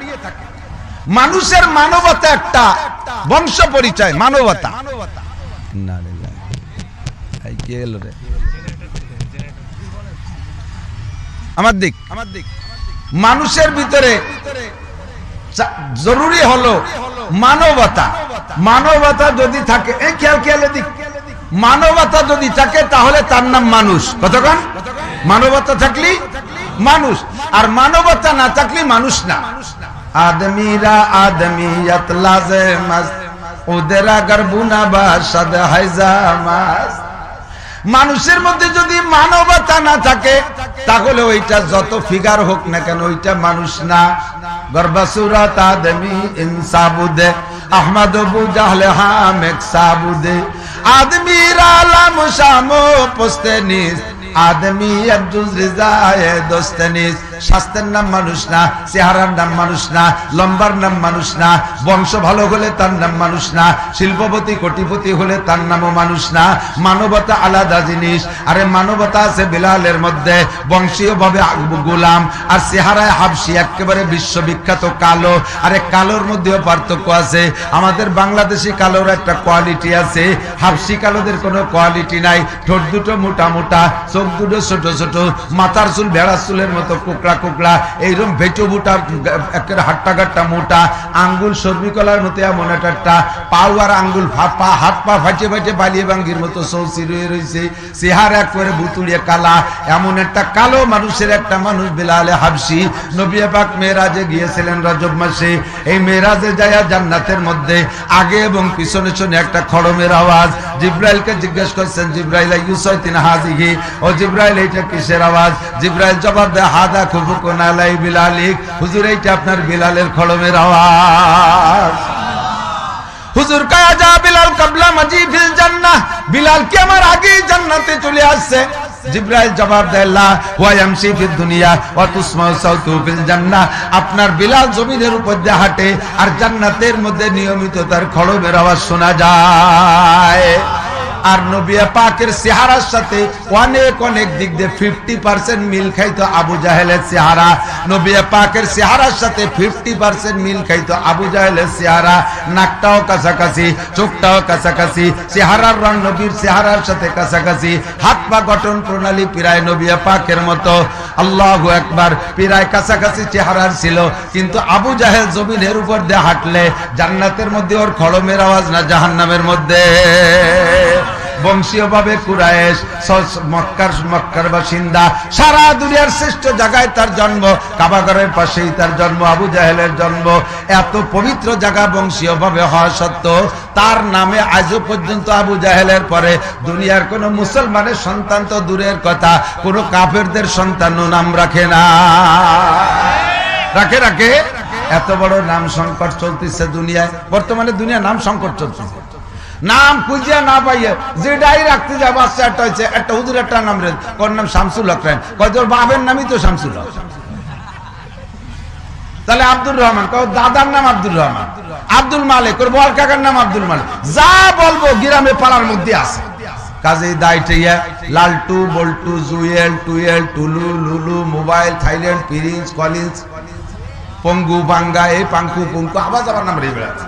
মানুষের মানবতা একটা বংশ পরিচয়, মানবতা। আমার দিক মানুষের ভিতরে জরুরি হলো মানবতা। মানবতা যদি থাকে, এই খেয়াল দিক, মানবতা যদি থাকে তাহলে তার নাম মানুষ। কতক্ষণ? মানবতা থাকলে মানুষ, আর মানবতা না থাকলে মানুষ না। আদমিরা আদমিয়ত লাজেমাস ওদের আগার বুনা বাসাদ হাইজামাস। মানুষের মধ্যে যদি মানবতা না থাকে তাহলে ওইটা যত ফিগার হোক না কেন ওইটা মানুষ না। গর্বাসুরাত আদমি ইনসাবুদে আহমদ আবু জাহলে হামেক সাবুদে আদমির আলাম শামো পোস্তেনিস আদমি একজুজ রিজায়ে দোস্তানিস। স্বাস্থ্যের নাম মানুষ না, চেহারার নাম মানুষ না, লম্বার নাম মানুষ না, বংশ ভালো হলে তার নাম মানুষ না, শিল্পপতি কোটিপতি হলে তার নামও মানুষ না। মানবতা আলাদা জিনিস। আরে মানবতা আছে বিলালের মধ্যে, বংশীয় ভাবে গোলাম, আর চেহারায় হাবশি, একেবারে বিশ্ববিখ্যাত কালো। আরে কালোর মধ্যেও পার্থক্য আছে। আমাদের বাংলাদেশি কালোর একটা কোয়ালিটি আছে, হাবশি কালোদের কোনো কোয়ালিটি নাই। ঠোঁট দুটো মোটা মোটা, চোখ দুটো ছোট ছোট, মাথার চুল ভেড়ার চুলের মতো কোকড়া কোকড়া, এইরকম ভেটো বুটা, একের হাট্টা গাট্টা মোটা, আঙ্গুল সর্বি কলার মতো এমন একটা, পাও আর আঙ্গুল হাত পা ফাটে ফাটে বালিয়ে বাঙ্গির মতো সৌসি রয়ে রয়েছে, চেহারা করে ভুতুড়িয়ে কালা। এমন একটা কালো মানুষের একটা মানুষ বিলালে হাবশি। নবী পাক মেরাজে গিয়েছিলেন রজব মাসে। এই মেরাজে যায় জান্নাতের মধ্যে আগে এবং পিছনে শুনে একটা খড়মের আওয়াজ। জিব্রাইলকে জিজ্ঞেস করছেন, জিব্রাইল ইউসাইতিন হাযিহি, ও জিব্রাইল এইটা কিসের আওয়াজ? জিব্রাইল জবাব দেয়, হাদা খুবুকুন আলাই বিলালিক, হুজুর এইটা আপনার বিলালের খড়মের আওয়াজ। হুজুর কায়া যা বিলাল কাবলা মাজি ফিল জান্নাহ, বিলাল কি আমার আগেই জান্নাতে চলে আসছে? জিব্রাইল জবাব দেয়, লা ওয়া ইয়ামশি ফিদ দুনিয়া ওয়া তুসমাউ সাউতু ফিল জান্নাহ। আপনার বিলাল জমিনের উপর দিয়ে হাঁটে আর জান্নাতের মধ্যে নিয়মিত তার খড়মের আওয়াজ শোনা যায়। আর নবী পাকের চেহারার সাথে অনেক অনেক দিক দিয়ে 50% মিল খাইতো আবু জাহেলের চেহারা। নবী পাকের চেহারার সাথে 50% মিল খাইতো আবু জাহেলের চেহারা। নাকটাও কাছাকাছি, চোখটাও কাছাকাছি, চেহারার রং নবীর চেহারার সাথে কাছাকাছি, হাত পা গঠন প্রণালী প্রায় নবী পাকের মতো। আল্লাহু আকবার, প্রায় কাছাকাছি চেহারার ছিল। কিন্তু আবু জাহেল জমিনের উপর দিয়ে হাঁটলে জান্নাতের মধ্যে ওর খড়মের আওয়াজ না জাহান্নামের মধ্যে। বংশীয়ভাবে কুরাইশ, মক্কার বাসিন্দা, সারা দুনিয়ার শ্রেষ্ঠ জায়গায় তার জন্ম, কাবাগরের পাশেই তার জন্ম, আবু জাহেলের জন্ম। এত পবিত্র জায়গা বংশীয়ভাবে হওয়া সত্ত্বেও তার নামে আজও পর্যন্ত আবু জাহেলের পরে দুনিয়ার কোন মুসলমানের সন্তান তো দূরের কথা, কোন কাফেরদের সন্তানও নাম রাখে না। রাখে এত বড় নাম সংকট চলতেছে দুনিয়ায়। বর্তমানে দুনিয়া নাম সংকট চলতেছে। নাম খুঁজিয়া না পাইয়ে যেটাই রাখতে যা বাচ্চা একটা হয়েছে, একটা হুজুর একটা নাম রে, কোন নাম শামসুল হক রাখেন, কয়তোর বাপের নামই তো শামসুল হক। তাহলে আব্দুর রহমান, কয় দাদার নাম আব্দুর রহমান। আব্দুল মালিক, ওর বড় কাকার নাম আব্দুল মালিক। যা বলবো গ্রামে পাড়ার মধ্যে আছে। কাজেই দায়িত্ব লালটু, বল্টু, জুয়েল, টুয়েল, টুলু, লুলু, মোবাইল, থাইল্যান্ড, প্রিন্স, কলিন্স, পঙ্গু, বাঙ্গা, এই পাঙ্কু পুঙ্কু আবার আবার নাম রেবে আছে।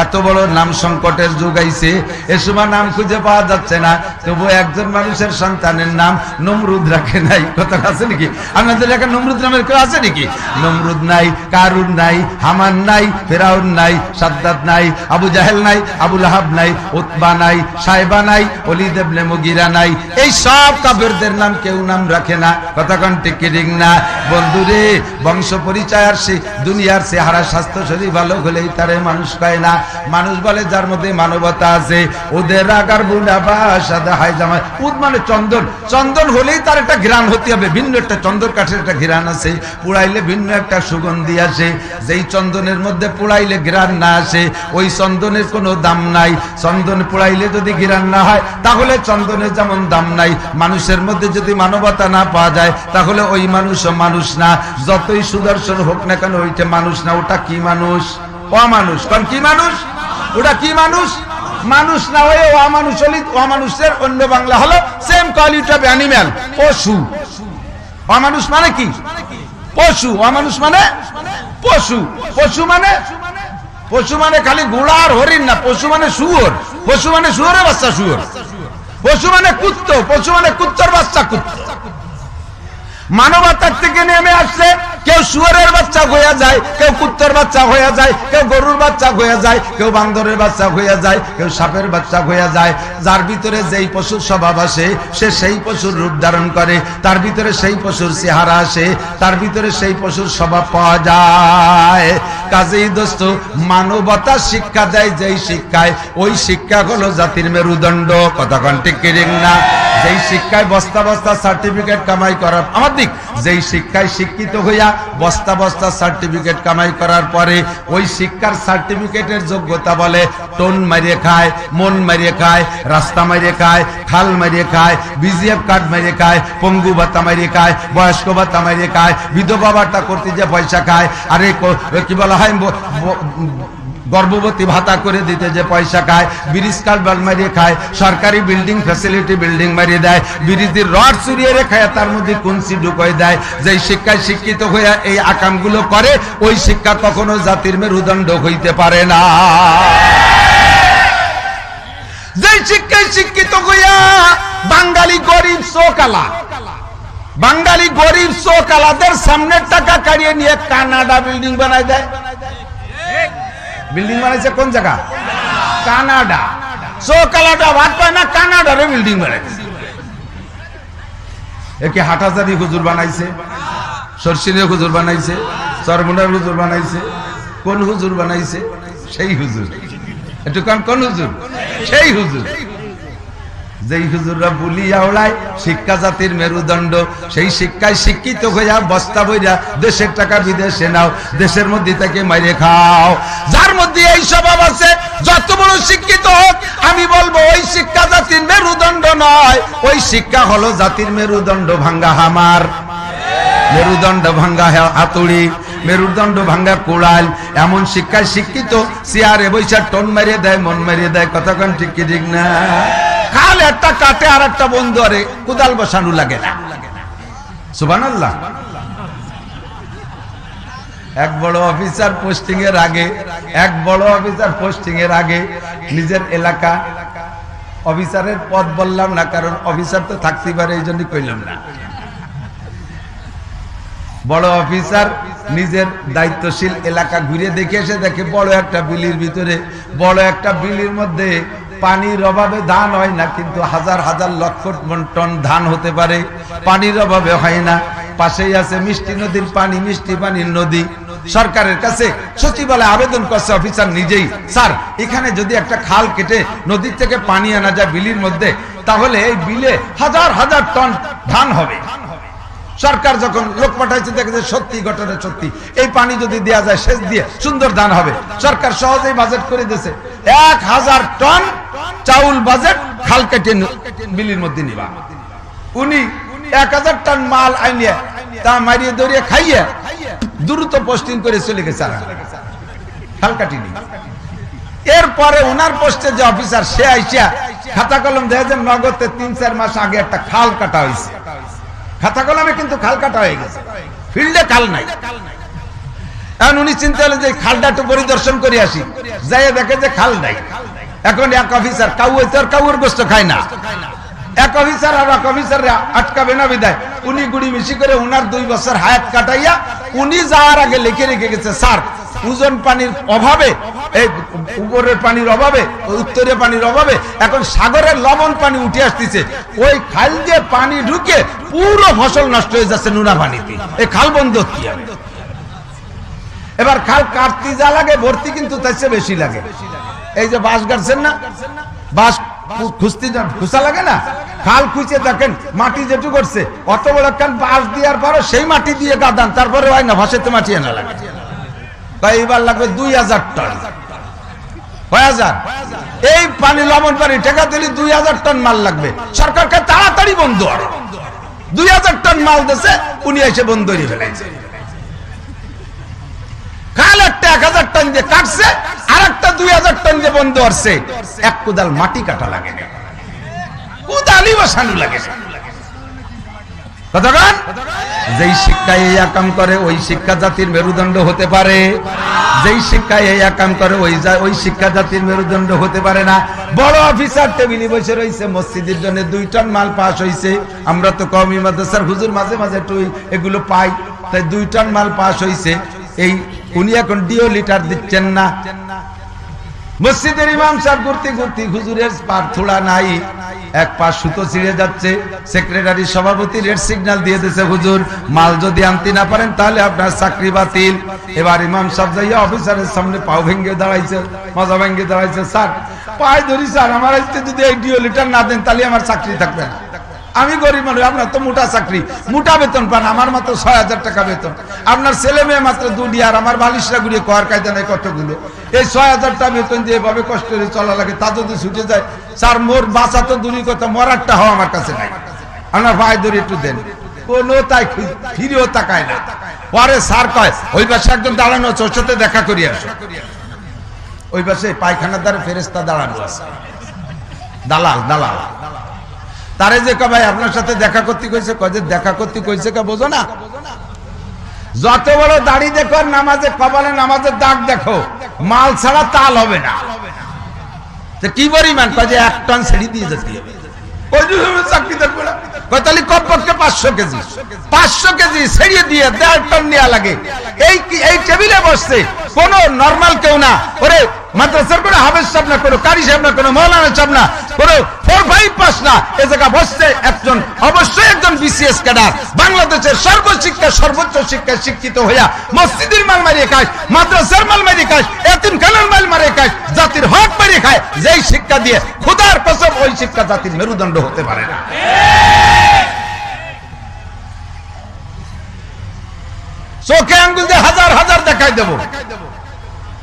এত বড় নাম সংকটের যুগ আইছে, এ সময় নাম খুঁজে পাওয়া যাচ্ছে না। তবু একজন মানুষের সন্তানের নাম নমরুদ রাখে নাই। কথা আছে নাকি? আপনাদের এলাকায় নমরুদ নামের কেউ আছে নাকি? নমরুদ নাই, কারুন নাই, হামান নাই, ফেরাউন নাই, সাদ্দাত নাই, আবু জাহেল নাই, আবু লাহাব নাই, উতবা নাই, সাইবা নাই, ওলীদ ইবনে মুগীরা নাই। এই সব কাফেরদের নাম কেউ নাম রাখে না। কথা কোন ঠিক কি ঠিক না? বন্ধুরে, বংশ পরিচয় আর সে দুনিয়ার চেহারা স্বাস্থ্য শরীর ভালো হলেই তারে মানুষ পায় না। মানুষ বলে যার মধ্যে মানবতা আছে। ওদের আগার বুড়াবা সাদা হাইজামা, উদ মানে চন্দন, চন্দন হলেই তার একটা ঘ্রাণ হতে হবে। ভিন্ন একটা চন্দন কাঠের একটা ঘ্রাণ আছে, পুড়াইলে ভিন্ন একটা সুগন্ধি আসে। যেই চন্দনের মধ্যে পুড়াইলে ঘ্রাণ না আসে, ওই চন্দনের কোনো দাম নাই। চন্দন পুড়াইলে যদি ঘ্রাণ না হয়, তাহলে চন্দনের যেমন দাম নাই। মানুষের মধ্যে যদি মানবতা না পাওয়া যায়, তাহলে ওই মানুষও মানুষ না। যতই সুদর্শন হোক না কেন, ওইটা মানুষ না। ওটা কি মানুষ? অমানুষ। কারণ কি মানুষ? ওটা কি মানুষ? মানুষ না হয়ে অমানুষ হলে, অমানুষের অন্য বাংলা হলো সেম কোয়ালিটি অফ অ্যানিম্যাল, পশু। অমানুষ মানে কি? পশু। অমানুষ মানে পশু। পশু মানে, পশু মানে খালি ঘোড়া আর হরিণ না। পশু মানে শুয়োর। পশু মানে শুয়োরের বাচ্চা শুয়োর। পশু মানে কুত্তো। পশু মানে কুত্তর বাচ্চা কুত্তো। মানবতার থেকে নেমে আসছে। কেউ শুয়োরের বাচ্চা হয়ে যায়, কেউ কুত্তর বাচ্চা হয়ে যায়, কেউ গরুর বাচ্চা হয়ে যায়, কেউ বান্দরের বাচ্চা হয়ে যায়, কেউ সাপের বাচ্চা হয়ে যায়। যার ভিতরে যেই পশুর স্বভাব আসে, সে সেই পশুর রূপ ধারণ করে। তার ভিতরে সেই পশুর চেহারা আসে, তার ভিতরে সেই পশুর স্বভাব পাওয়া যায়। কাজেই দোস্ত, মানবতা শিক্ষা দেয় যেই শিক্ষায়, ওই শিক্ষা হলো জাতির মেরুদণ্ড। কথা কোন ঠিক কি ঠিক না? যেই শিক্ষায় বস্তা বস্তা সার্টিফিকেট কামাই করা আমার দিক, যেই শিক্ষায় শিক্ষিত হইয়া বস্তা বস্তা সার্টিফিকেট কামাই করার পরে ওই শিক্ষার সার্টিফিকেটের যোগ্যতা বলে টোন মারিয়ে খায়, মন মারিয়ে খায়, রাস্তা মারিয়ে খায়, খাল মারিয়ে খায়, বিজিএফ কার্ড মারিয়ে খায়, পঙ্গু ভাতা মারিয়ে খায়, বয়স্ক ভাতা মারিয়ে খায়, বিধবা ভাতা করতে যে পয়সা খায়, আরে কি বলা হয় গর্ভবতী ভাতা করে দিতে যে পয়সা খায়, ব্রিজ কালভার্ট মারিয়ে খায়, সরকারি বিল্ডিং ফ্যাসিলিটি বিল্ডিং মারিয়ে দেয়, ব্রিজের রড চুরিয়ে রেখে তার মধ্যে কুঞ্চি ঢুকিয়ে দেয়। যেই শিক্ষায় শিক্ষিত হয়ে এই আকামগুলো করে, ওই শিক্ষা কখনো জাতির মেরুদণ্ড হইতে পারে না। যেই শিক্ষায় শিক্ষিত হইয়া বাঙালি গরিব চোকালা, বাঙালি গরিব চোকালাদের সামনের টাকা কাড়িয়ে নিয়ে কানাডা বিল্ডিং বানায় দেয়। বিল্ডিং বানাইছে কোন জায়গা? কানাডা। চোকালাটা ভাত পায় না, কানাডারও বিল্ডিং বানাইছে। একে হাটহাজারী হুজুর বানাইছে, সরসিনের হুজুর বানাইছে, চরমুনার হুজুর বানাইছে। কোন হুজুর বানাইছে? সেই হুজুর। একটু কোন হুজুর? সেই হুজুর। যেই হুজুররা বুলিয়া ওড়ায় শিক্ষা জাতির মেরুদণ্ড, সেই শিক্ষায় শিক্ষিত হইয়া বস্তা বইরা দেশের টাকা বিদেশে নাও, দেশের মধ্যে থেকে মাইরে খাও। যার মধ্যে এই স্বভাব আছে, যত বড় শিক্ষিত হোক, আমি বলবো ওই শিক্ষা জাতির মেরুদণ্ড নয়, ওই শিক্ষা হলো জাতির মেরুদণ্ড ভাঙ্গা হামার, মেরুদণ্ড ভাঙ্গা হাতুড়ি, মেরুদণ্ড ভাঙ্গা কোড়াল। এমন শিক্ষায় শিক্ষিত চেয়ারে বৈশা টোন মারিয়ে দেয়, মন মারিয়ে দেয়। কথা কোন ঠিক কি ঠিক না? খাল একটা কাটে আর একটা বন্ধ আরে কোদাল বসানো লাগে না। সুবহানাল্লাহ। এক বড় অফিসার পোস্টিং এর আগে নিজের এলাকা অফিসারের পদ বললাম না, কারণ অফিসার তো থাকতে পারে এই জন্য কইলাম না। বড় অফিসার নিজের দায়িত্বশীল এলাকা ঘুরে দেখে এসে দেখে বড় একটা বিলির ভিতরে, বড় একটা বিলির মধ্যে পানির অভাবে ধান হয় না, কিন্তু হাজার হাজার লক্ষ টন ধান হতে পারে, পানির অভাবে হয় না। পাশেই আছে মিষ্টি নদীর পানি, মিষ্টি পানির নদী। সরকারের কাছে সচিবালয় আবেদন করছে অফিসার নিজেই, স্যার এখানে যদি একটা খাল কেটে নদীর থেকে পানি আনা যায় বিলির মধ্যে, তাহলে এই বিলে হাজার হাজার টন ধান হবে। সরকার যখন লোক পাঠাইছে দেখেছে সত্যি ঘটনা সত্যি, এই পানি যদি দেয়া যায় সেচ দিয়ে সুন্দর ধান হবে। সরকার সহজেই বাজেট করে দিয়েছে 1000 টন চাউল বাজেট খাল কেটে বিলির মধ্যে নিবা। উনি 1000 টন মাল আইনিয়ে তা মারিয়ে দরিয়ে খাইয়ে দ্রুত পোস্টিং করে চলে গেছে, খাল কাটিনি। এরপরে ওনার পোস্টে যে অফিসার সে আইসা খাতা কলম দেয় যে নগদে 3-4 মাস আগে একটা খাল কাটা হয়েছে, খাতা কলমে কিন্তু খাল কাটা হয়ে গেছে, ফিল্ডে খাল নাই। এখন উনি চিন্তা হলেন যে খালটা একটু পরিদর্শন করে আসি, যাই দেখে যে খাল নাই। এখন এক অফিসার কাউর গোস্ত খায় না, এক অফিসার আর এক অফিসার আটকাবে না বিদায় উনি গুড়ি মিশি করে উনার 2 বছর হায়াত কাটাইয়া উনি যাওয়ার আগে লিখে রেখে গেছে, স্যার উজন পানির অভাবে, এই উপরের পানির অভাবে, উত্তরের পানির অভাবে এখন সাগরের লবণ পানি উঠে আসতেছে, ওই খাল দিয়ে পানি ঢুকে পুরো ফসল নষ্ট হয়ে যাচ্ছে নুনা পানিতে, এই খাল বন্ধ কি হবে? এবার খাল কাটতে যা লাগে ভর্তি কিন্তু তার চেয়ে বেশি লাগে। এই যে বাঁশ গাড়ছেন না, বাঁশ খুঁজা লাগে না, খাল খুঁজে দেখেন মাটি যেটু করছে অত বড় কান বাঁশ দেওয়ার পরও সেই মাটি দিয়ে গাদান, তারপরে হয় না ভাসেতে মাটি আনা লাগে। তাই এবার লাগবে 2000 টন, 1000 এই পানি লবণ পানি টেকা দিলে 2000 টন মাল লাগবে। সরকারকে তাড়াতাড়ি বন্ধ আরো 2000 টন মাল দিয়েছে, উনি এসে বন্ধ করে ফেলাইছে। খাল একটা 1000 টন দিয়ে কাটছে, আর একটা 2000 টন দিয়ে বন্ধ করছে। এক কোদাল মাটি কাটা লাগে না, কোদালই বসানো লাগে। কতক্ষণ যেই শিক্ষা এই কাম করে ওই শিক্ষা জাতির মেরুদণ্ড হতে পারে, যেই শিক্ষা এই কাম করে ওই শিক্ষা জাতির মেরুদণ্ড হতে পারে না। বড় অফিসার টেবিলে বসে রয়েছে, মসজিদের জন্য 2 টন মাল পাস হয়েছে। আমরা তো কওমি মাদ্রাসার হুজুর মাঝে মাঝে একটু এগুলো পাই, তাই 2 টন মাল পাস হয়েছে। এই উনি এখন ডিও লিটার দিচ্ছেন না। মসজিদের ইমাম সাহেব ঘুরতে ঘুরতে হুজুরের পার থোড়া নাই, এক পা সুতো ছিঁড়ে যাচ্ছে। সেক্রেটারি সভাপতি রেড সিগন্যাল দিয়ে দিয়েছে, হুজুর মাল যদি আনতে না পারেন তাহলে আপনার চাকরি বাতিল। এবার ইমাম সাহেব যাইয়া অফিসারের সামনে পাও ভেঙে দাঁড়াইছে, মাজা ভেঙে দাঁড়াইছে, স্যার পায়ে ধরি স্যার, আমার যদি এই ডিও লিটার না দেন তাহলে আমার চাকরি থাকবে না। আমি গরিব মানুষ, আপনার তো মোটা চাকরি, মোটা বেতন পান, আমার মাত্র 6000 টাকা বেতন, আপনার ছেলে মেয়ে মাত্র 2টি, আর আমার বালিশরা ঘুরিয়ে কোয়ার কায়দা নেই কতগুলো। এই 6000 টাকা বেতন দিয়ে এভাবে কষ্ট করে চলা লাগে, তা যদি ছুটে যায় স্যার মোর বাঁচা তো দূরই কথা, মরারটা হওয়া আমার কাছে নাই, আপনার ভাই ধরে একটু দেন। কোনো তাই ফিরেও তাকায় না। পরে স্যার কয় ওই পাশে একজন দাঁড়ানো আছে, ওর সাথে দেখা করিয়ে আসো। ওই পাশে পায়খানার দ্বারা ফেরেস্তা দাঁড়ানো আছে, দালাল দালাল। তারে যে ভাই আপনার সাথে দেখা করতে কইছে, কয় যে দেখা করতে কইছে কে বোঝো না? যত বড় দাড়ি দেখো আর নামাজে কপালে নামাজের দাগ দেখো, মাল ছাড়া তাল হবে না। কি পরিমাণ? কয় যে 1 টন ছেড়ে দিয়ে যেতে হবে। চাকরি দেখবো না, তাহলে কমপক্ষে 500 কেজি, 500 কেজি ছেড়িয়ে দিয়ে 1.5 টন নেওয়া লাগে। এই টেবিলে বসছে কোন নর্মাল কেউ না, ওরে মাদ্রাসার কোনো হাফেজ সাহেব না, কোনো কারি সাহেব না, কোনো মৌলানা সাহেব না, কোনো 4-5 পাস না, এ জায়গা বসছে একজন, অবশ্যই একজন বিসিএস ক্যাডার, বাংলাদেশের সর্বশিক্ষা সর্বোচ্চ শিক্ষায় শিক্ষিত হইয়া মসজিদের মাল মারিয়ে খায়, মাদ্রাসার মাল মারিয়ে খায়, এতিমখানার মাল মারিয়ে খায়, জাতির হক মারিয়ে খায়। যেই শিক্ষা দিয়ে খোদার কসম ওই শিক্ষা জাতির মেরুদণ্ড হতে পারে না। চোখে আঙ্গুল দিয়ে হাজার হাজার দেখাই দেব,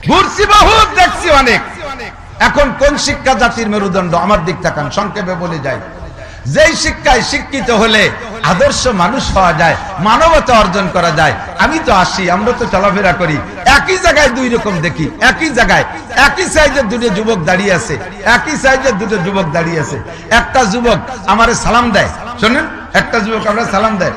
ঘুরছি বহুত, দেখছি অনেক। এখন কোন শিক্ষা জাতির মেরুদণ্ড? আমার দিক তাকান, সংক্ষেপে বলে যাই। যেই শিক্ষায় শিক্ষিত হলে আদর্শ মানুষ হওয়া যায়, মানবতা অর্জন করা যায়। আমি তো আসি, আমরা তো চলাফেরা করি, একই জায়গায় দুই রকম দেখি, একই জায়গায় একই সাইজের দুটো যুবক দাঁড়িয়ে আছে, একই সাইজের দুটো যুবক দাঁড়িয়ে আছে। একটা যুবক আমারে সালাম দেয়, শোনেন, একটা যুবক আমরা সালাম দেয়,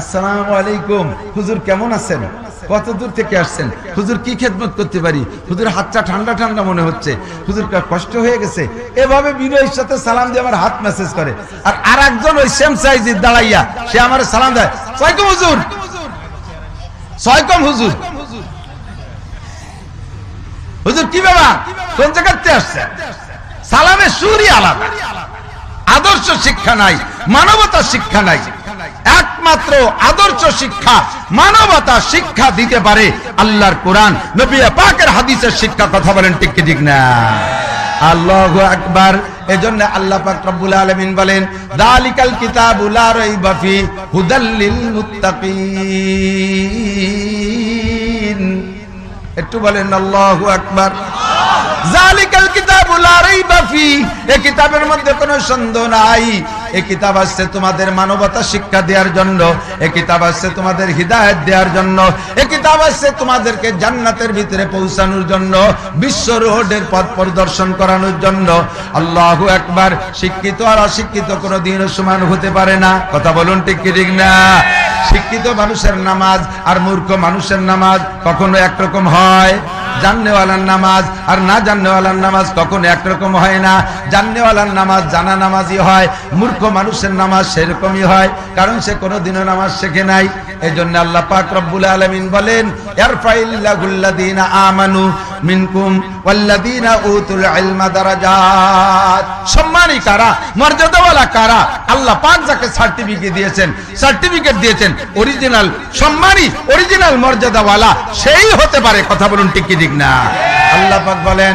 আসসালামু আলাইকুম, হুজুর কেমন আছেন, কত দূর থেকে আসছেন, হুজুর কি খেদমত করতে পারি, হুজুর হাতটা ঠান্ডা ঠান্ডা মনে হচ্ছে, হুজুর কষ্ট হয়ে গেছে, এভাবে বিনয়ের সাথে সালাম দিয়ে আমার হাত মেসেজ করে। আর আরেকজন ওই সেম সাইজের দাঁড়াইয়া সে আমার সালাম দেয়, সালাম হুজুর, সালাম হুজুর, হুজুর কি ব্যাপার, কোন জায়গাতে আসছেন? সালামের সুরই আলাদা। আদর্শ শিক্ষা নাই, মানবতা শিক্ষা নাই। একমাত্র আদর্শ শিক্ষা, মানবতা শিক্ষা দিতে পারে আল্লাহর কোরআন, নবী পাকের হাদিসের শিক্ষা। কথা বলেন ঠিক কি ঠিক না? আল্লাহু আকবার। এজন্য আল্লাহ পাক রব্বুল আলামিন বলেন, যালিকাল কিতাবু লা রাইবা ফি হুদাল লিল মুত্তাকিন। একটু বলেন আল্লাহু আকবার। যালিকাল কিতাবু লা রাইবা ফি, এই কিতাবের মধ্যে কোনো সন্দেহ নাই। এই কিতাব আসছে তোমাদের মানবতা শিক্ষা দেওয়ার জন্য, এই কিতাব আসছে তোমাদের হিদায়াত দেওয়ার জন্য, এই কিতাব আসছে তোমাদেরকে জান্নাতের ভিতরে পৌঁছানোর জন্য, বিশ্ব রোডের পথ পরিদর্শন করানোর জন্য। আল্লাহু আকবার। শিক্ষিত আর অশিক্ষিত কোনোদিনও সমান হতে পারে না। কথা বলুন ঠিক কি ঠিক না? শিক্ষিত মানুষের নামাজ আর মূর্খ মানুষের নামাজ কখনো একরকম হয়? জাননেওয়ালার নামাজ আর না জাননেওয়ালার নামাজ কখনো একরকম হয় না। জাননেওয়ালার নামাজ জানা নামাজই হয়, মূর্খ মানুষের নামাজ সেরকমই হয়, কারণ সে কোনোদিনও নামাজ শেখে নাই। এই জন্য আল্লাহ পাক রব্বুল আলামিন বলেন, ইয়ারফাইল্লাহুল্লাযীনা আমানু মিনকুম ওয়াল্লাযীনা উতুল ইলমা দারাজাত। সম্মানী কারা, মর্যাদাওয়ালা কারা? আল্লাহ পাক যাকে সার্টিফিকেট দিয়েছেন অরিজিনাল সম্মানী, অরিজিনাল মর্যাদাওয়ালা, সেই হতে পারে। কথা বলুন ঠিক কি ঠিক না? আল্লাহ পাক বলেন,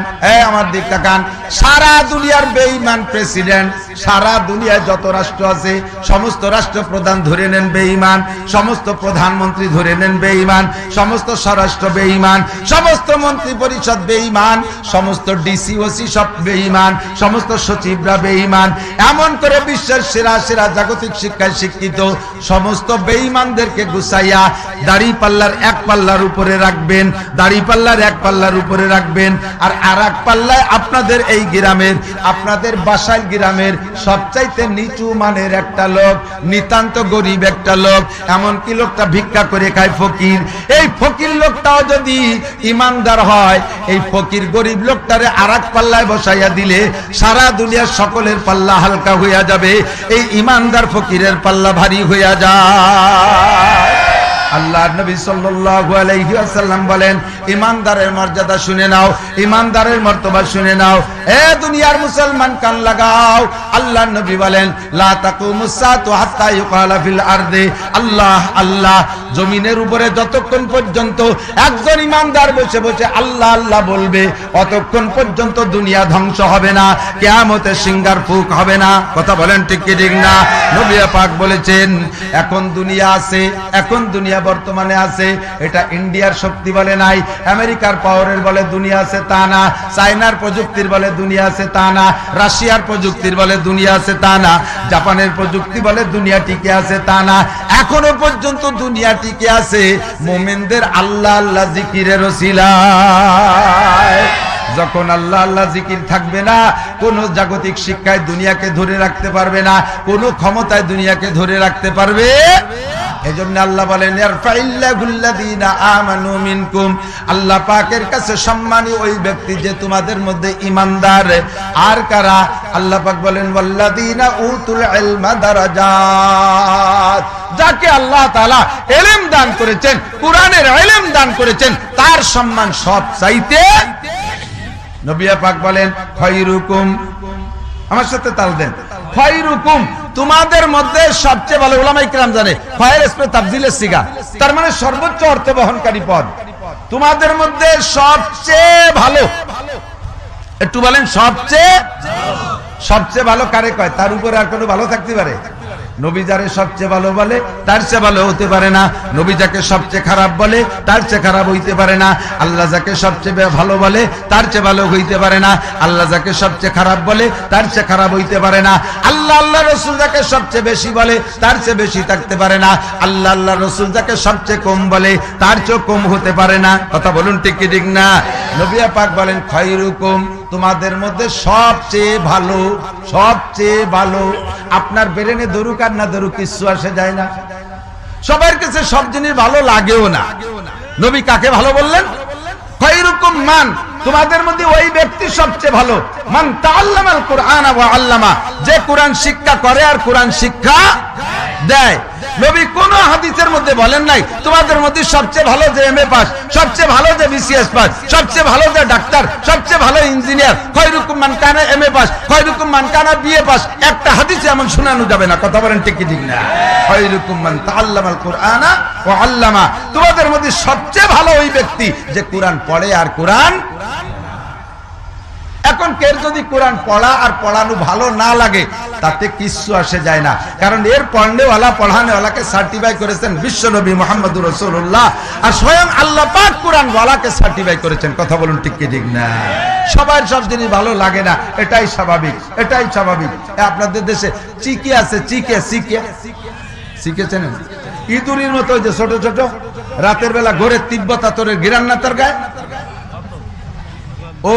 আমার দিক তাকান, সারা দুনিয়ার বেঈমান প্রেসিডেন্ট, সারা দুনিয়ায় যত রাষ্ট্র আছে সমস্ত রাষ্ট্রপ্রধান ধরে নেন বেঈমান, সমস্ত প্রধানমন্ত্রী ধরে নেন বেঈমান, সমস্ত স্বরাষ্ট্র বেঈমান, সমস্ত মন্ত্রী পরিষদ বেঈমান, সমস্ত ডিসি ওসি সব বেঈমান, সমস্ত সচিবরা বেঈমান। এমন করে বিশ্বের সেরা সেরা জাগতিক শিক্ষায় শিক্ষিত সমস্ত বেঈমানদেরকে গুছাইয়া দাড়ি পাল্লার এক পাল্লার উপরে রাখবেন, দাড়ি পাল্লার এক পাল্লার উপরে রাখবেন, আর আরেক পাল্লায় আপনাদের এই গ্রামের, আপনাদের বাসাইল গ্রামের সবচাইতে নিচু মানের একটা লোক, নিতান্ত গরিব একটা লোক, এমনকি লোকটা ভিক্ষা করে খায়, ফকির। এই ফকির লোকটাও যদি ইমানদার হয়, এই ফকির গরিব লোকটারে আরেক পাল্লায় বসাইয়া দিলে সারা দুনিয়ার সকলের পাল্লা হালকা হইয়া যাবে, এই ইমানদার ফকিরের পাল্লা ভারী হইয়া যায়। আল্লাহর নবী সাল্লাল্লাহু আলাইহি ওয়াসাল্লাম বলেন, ইমানদারের মর্যাদা শুনে নাও, ইমানদারের মর্তবা শুনে নাও। এ দুনিয়ার মুসলমান কান লাগাও। আল্লাহর নবী বলেন, লা তাকুমুস সাআতু হাত্তা ইউকালা ফিল আরদি, আল্লাহ আল্লাহ, জমিনের উপরে যতক্ষণ পর্যন্ত একজন ইমানদার বসে বসে আল্লাহ আল্লাহ বলবে, অতক্ষণ পর্যন্ত দুনিয়া ধ্বংস হবে না, কিয়ামতের সিঙ্গার ফুক হবে না। কথা বলেন ঠিক কি ঠিক না? নবী পাক বলেছেন, এখন দুনিয়া আছে, এখন দুনিয়া বর্তমানে আছে, এটা ইন্ডিয়ার শক্তি বলে নাই, আমেরিকার পাওয়ারের বলে দুনিয়া আছে তা না, চায়নার প্রযুক্তির বলে দুনিয়া আছে তা না, রাশিয়ার প্রযুক্তির বলে দুনিয়া আছে তা না, জাপানের প্রযুক্তি বলে দুনিয়া টিকে আছে তা না। এখনো পর্যন্ত দুনিয়া টিকে আছে মুমিনদের আল্লাহ আল্লাহ জিকিরের ওসিলায়। যখন আল্লাহ আল্লাহ জিকির থাকবে না, কোন জাগতিক শিক্ষায় দুনিয়াকে ধরে রাখতে পারবে না, কোন ক্ষমতায় দুনিয়াকে ধরে রাখতে পারবে। এজন্য আল্লাহ বলেন, ইয়ারফাইল্লাহুল্লাযীনা আমানু মিনকুম, আল্লাহ পাকের কাছে সম্মানী ওই ব্যক্তি যে তোমাদের মধ্যে ইমানদার। আর কারা? আল্লাহ পাক বলেন, ওয়াল্লাযীনা উতুল ইলমা দারাজাত, যাকে আল্লাহ তাআলা ইলম দান করেছেন, কুরআনের ইলম দান করেছেন, তার সম্মান সব চাইতে। নবী পাক বলেন, খায়রুকুম, আমার সাথে তাল দেন, খায়রুকুম, তোমাদের মধ্যে সবচেয়ে ভালো। উলামায়ে কিরাম জানে খায়র ইসমে তাফজিলের সিগা, তার মানে সর্বোচ্চ অর্থ বহনকারী পদ। তোমাদের মধ্যে সবচেয়ে ভালো, একটু বলেন সবচেয়ে, সবচেয়ে ভালো কারে কয়? তার উপরে আর কোনো ভালো থাকতে পারে নবী যারে সবচেয়ে ভালো বলে তার চেয়ে ভালো হতে পারে না, নবী যাকে সবচেয়ে খারাপ বলে তার চেয়ে খারাপ হইতে পারে না, আল্লাহ যাকে সবচেয়ে ভালো বলে তার চেয়ে ভালো হইতে পারে না, আল্লাহ যাকে সবচেয়ে খারাপ বলে তার চেয়ে খারাপ হইতে পারে না, আল্লাহ রাসূল যাকে সবচেয়ে বেশি বলে তার চেয়ে বেশি থাকতে পারে না, আল্লাহ রাসূল যাকে সবচেয়ে কম বলে তার চেয়ে কম হতে পারে না। কথা বলুন ঠিক কি ঠিক না? নবী পাক বলেন খায়রুকুম, তোমাদের মধ্যে সবচেয়ে ভালো, সবচেয়ে ভালো। আপনার ব্রেনে ধরুক আর না ধরুক কিছু আসে যায় না, সবার কাছে সব জিনিস ভালো লাগেও না। নবী কাকে ভালো বললেন? খায়রুকুম মান, তোমাদের মধ্যে ওই ব্যক্তি সবচেয়ে ভালো, মান তাআল্লামাল কুরআন ওয়া আল্লামা, যে কোরআন শিক্ষা করে আর কোরআন শিক্ষা দেয়। নবী কোন হাদিসের মধ্যে বলেন নাই তোমাদের মধ্যে সবচেয়ে ভালো যে এমএ পাস, সবচেয়ে ভালো যে বিসিএস পাস, সবচেয়ে ভালো যে ডাক্তার, সবচেয়ে ভালো ইঞ্জিনিয়ার। খায়রুকুম মান কানা এমএ পাস, খায়রুকুম মান কানা বিএ পাস, একটা হাদিসে এমন শোনানো যাবে না। কথা বলেন ঠিক কি ঠিক না? খায়রুকুম মান তাআল্লামাল কুরআন ওয়া আল্লামা, তোমাদের মধ্যে সবচেয়ে ভালো ওই ব্যক্তি যে কোরআন পড়ে আর কোরআন। এখন কেউ যদি কোরআন পড়া আর পড়ানো ভালো না লাগে তাতে কিছু আসে যায় না, কারণ এর পড়নেওয়ালা পড়ানেওয়ালাকে সার্টিফাই করেছেন বিশ্বনবী মুহাম্মদুর রাসূলুল্লাহ, আর স্বয়ং আল্লাহ পাক কোরআন ওয়ালাকে সার্টিফাই করেছেন। কথা বলুন ঠিক কি ঠিক না? সবার সব জিনিস ভালো লাগে না, এটাই স্বাভাবিক, এটাই স্বাভাবিক। আপনাদের দেশে চিকে আছে, চিকে চিকে শিখেছেন ইঁদুরির মতো, যে ছোট ছোট রাতের বেলা ঘরে তিব্বত আতরের গিরান না তার গায়ে, ও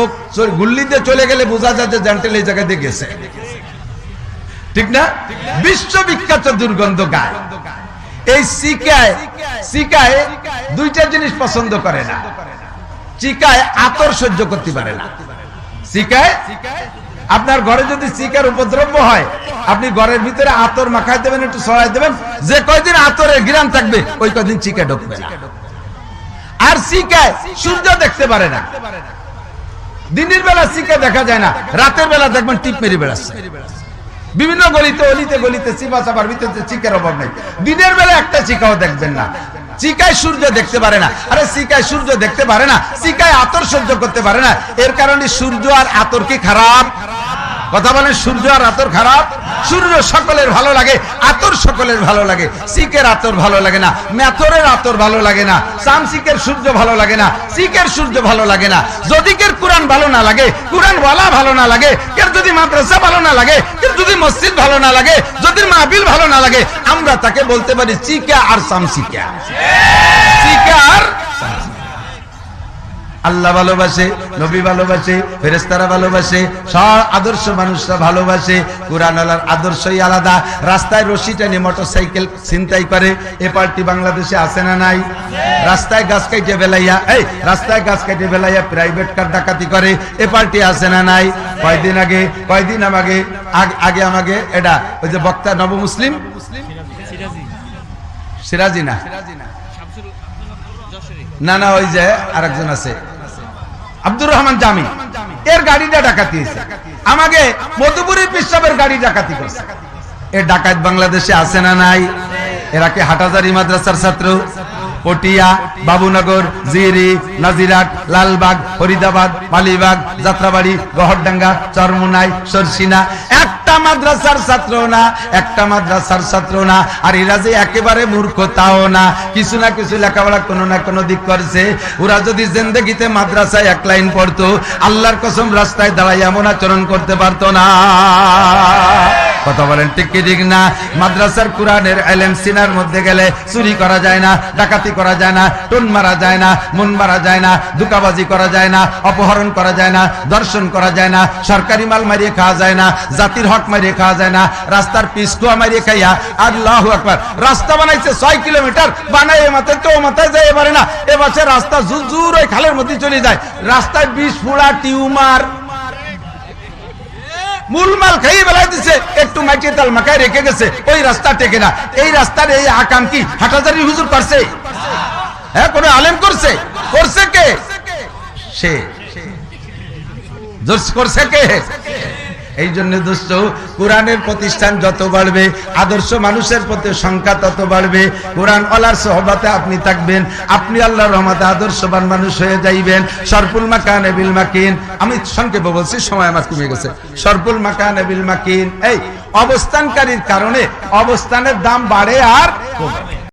গুল্লিতে চলে গেলে বোঝা যায় যে জ্যান্টেল এই জায়গায় দিয়ে গেছে, ঠিক না? বিশ্ববিখ্যাত দুর্গন্ধ গায়। এই চিকায় দুইটা জিনিস পছন্দ করে না, চিকায় আতর সহ্য করতে পারে না। চিকায় আপনার ঘরে যদি চিকার উপদ্রব্য হয়, আপনি ঘরের ভিতরে আতর মাখাই দেবেন, একটু ছড়াই দেবেন, যে কয়দিন আতরের ঘ্রাণ থাকবে ওই কয়দিন চিকা ঢুকবে না। আর চিকায় সূর্য দেখতে পারে না, দিনের বেলা চিকা দেখা যায় না, রাতের বেলা দেখবেন টিপ মেরে বেড়াচ্ছে বিভিন্ন গলিতে অলিতে গলিতে, চিপা চাপার ভিতরে চিকার অভাব নেই। দিনের বেলা একটা চিকাও দেখবেন না। চিকায় সূর্য দেখতে পারে না, আরে চিকায় সূর্য দেখতে পারে না, চিকায় আতর সহ্য করতে পারে না। এর কারণে সূর্য আর আতর কি খারাপ? কথা বলেন, সূর্য আর আতর খারাপ? সূর্য সকলের ভালো লাগে, আতর সকলের ভালো লাগে। চিকের আতর ভালো লাগে না, মেথরের আতর ভালো লাগে না, চামচিকের সূর্য ভালো লাগে না, চিকের সূর্য ভালো লাগে না। যদি কের কোরআন ভালো না লাগে, কোরআন ওয়ালা ভালো না লাগে, কের যদি মাদ্রাসা ভালো না লাগে, কের যদি মসজিদ ভালো না লাগে, যদি মাহফিল ভালো না লাগে, আমরা তাকে বলতে পারি চিকা আর চামচিকা, চিকা আর। আল্লাহ ভালোবাসে, নবী ভালোবাসে, ফেরেশতারা ভালোবাসে, সব আদর্শ মানুষরা ভালোবাসে। কোরআন আল্লাহর আদর্শই আলাদা। রাস্তায় রশি টেনে মোটরসাইকেল ছিনতাই করে, এ পার্টি বাংলাদেশে আছে না নাই? রাস্তায় গাছ কাটে বেলাইয়া, এই রাস্তায় গাছ কাটে বেলাইয়া প্রাইভেট কার ডাকাতি করে, এ পার্টি আছে না নাই? কয়দিন আগে আমাকে এটা ওই যে বক্তা নব মুসলিম সিরাজি না ওই যে আরেকজন আছে আব্দুর রহমান জামি, এর গাড়িটা ডাকাতি হয়েছে। আমাকে মধুপুরের পিসাবের গাড়ি ডাকাতি করছে। এর ডাকাত বাংলাদেশে আছে না নাই? এরা কি হাটাজারি মাদ্রাসার ছাত্র? পটিয়া, বাবুনগর, জিরি, নাজিরাট, লালবাগ, ফরিদাবাদ, মালিবাগ, যাত্রাবাড়ি, গহরডাঙ্গা, চরমুনাই, সরসিনা একটা মাদ্রাসার ছাত্র না, একটা মাদ্রাসার ছাত্র না। আর এরা যে একেবারে মূর্খ তাও না, কিছু না কিছু লেখাপড়া কোনো না কোনো দিক করছে। ওরা যদি জিন্দেগিতে মাদ্রাসায় এক লাইন পড়তো, আল্লাহর কসম রাস্তায় দাঁড়াই এমন আচরণ করতে পারতো না। কথা বলেন ঠিক কি ঠিক না? মাদ্রাসার কোরআনের ইলম সিনার মধ্যে গেলে চুরি করা যায় না, ডাকাতি করা যায় না, টোন মারা যায় না, মন মারা যায় না, ধোঁকাবাজি করা যায় না, অপহরণ করা যায় না, দর্শন করা যায় না, সরকারি মাল মারিয়ে খাওয়া যায় না, জাতির হক মারিয়ে খাওয়া যায় না, রাস্তার পিছকুয়া মারিয়ে খাইয়া। আল্লাহু আকবার। রাস্তা বানাইছে 6 কিলোমিটার, বানাই এ মাথায় তো মাথায় যায় পারে না, এ বছর রাস্তা জুর ওই খালের মধ্যে চলে যায়। রাস্তায় বিষ ফোড়া, টিউমার, মূলমাল খাইয়ে বেলায় দিছে, একটু মাটি তাল মাখায় রেখে গেছে, ওই রাস্তা টেকে না। এই রাস্তার এই আকাম কি হাটাজারি হুজুর করছে? হ্যাঁ, কোন আলেম করছে? করছে কে? সে করছে কে? এই জন্য দোস্ত, কোরআনের প্রতিষ্ঠান যত বাড়বে, আদর্শ মানুষের প্রতি সংখ্যা তত বাড়বে। কোরআন ওয়ালার সোহবতে আপনি থাকবেন, আপনি আল্লাহর রহমতে আদর্শবান মানুষ হয়ে যাইবেন। শরফুল মাকানে বিল মাকিন, আমি সংক্ষেপে বলছি, সময় আমার কমে গেছে। শরফুল মাকানে বিল মাকিন, এই অবস্থানকারীর কারণে অবস্থানের দাম বাড়ে আর কমে।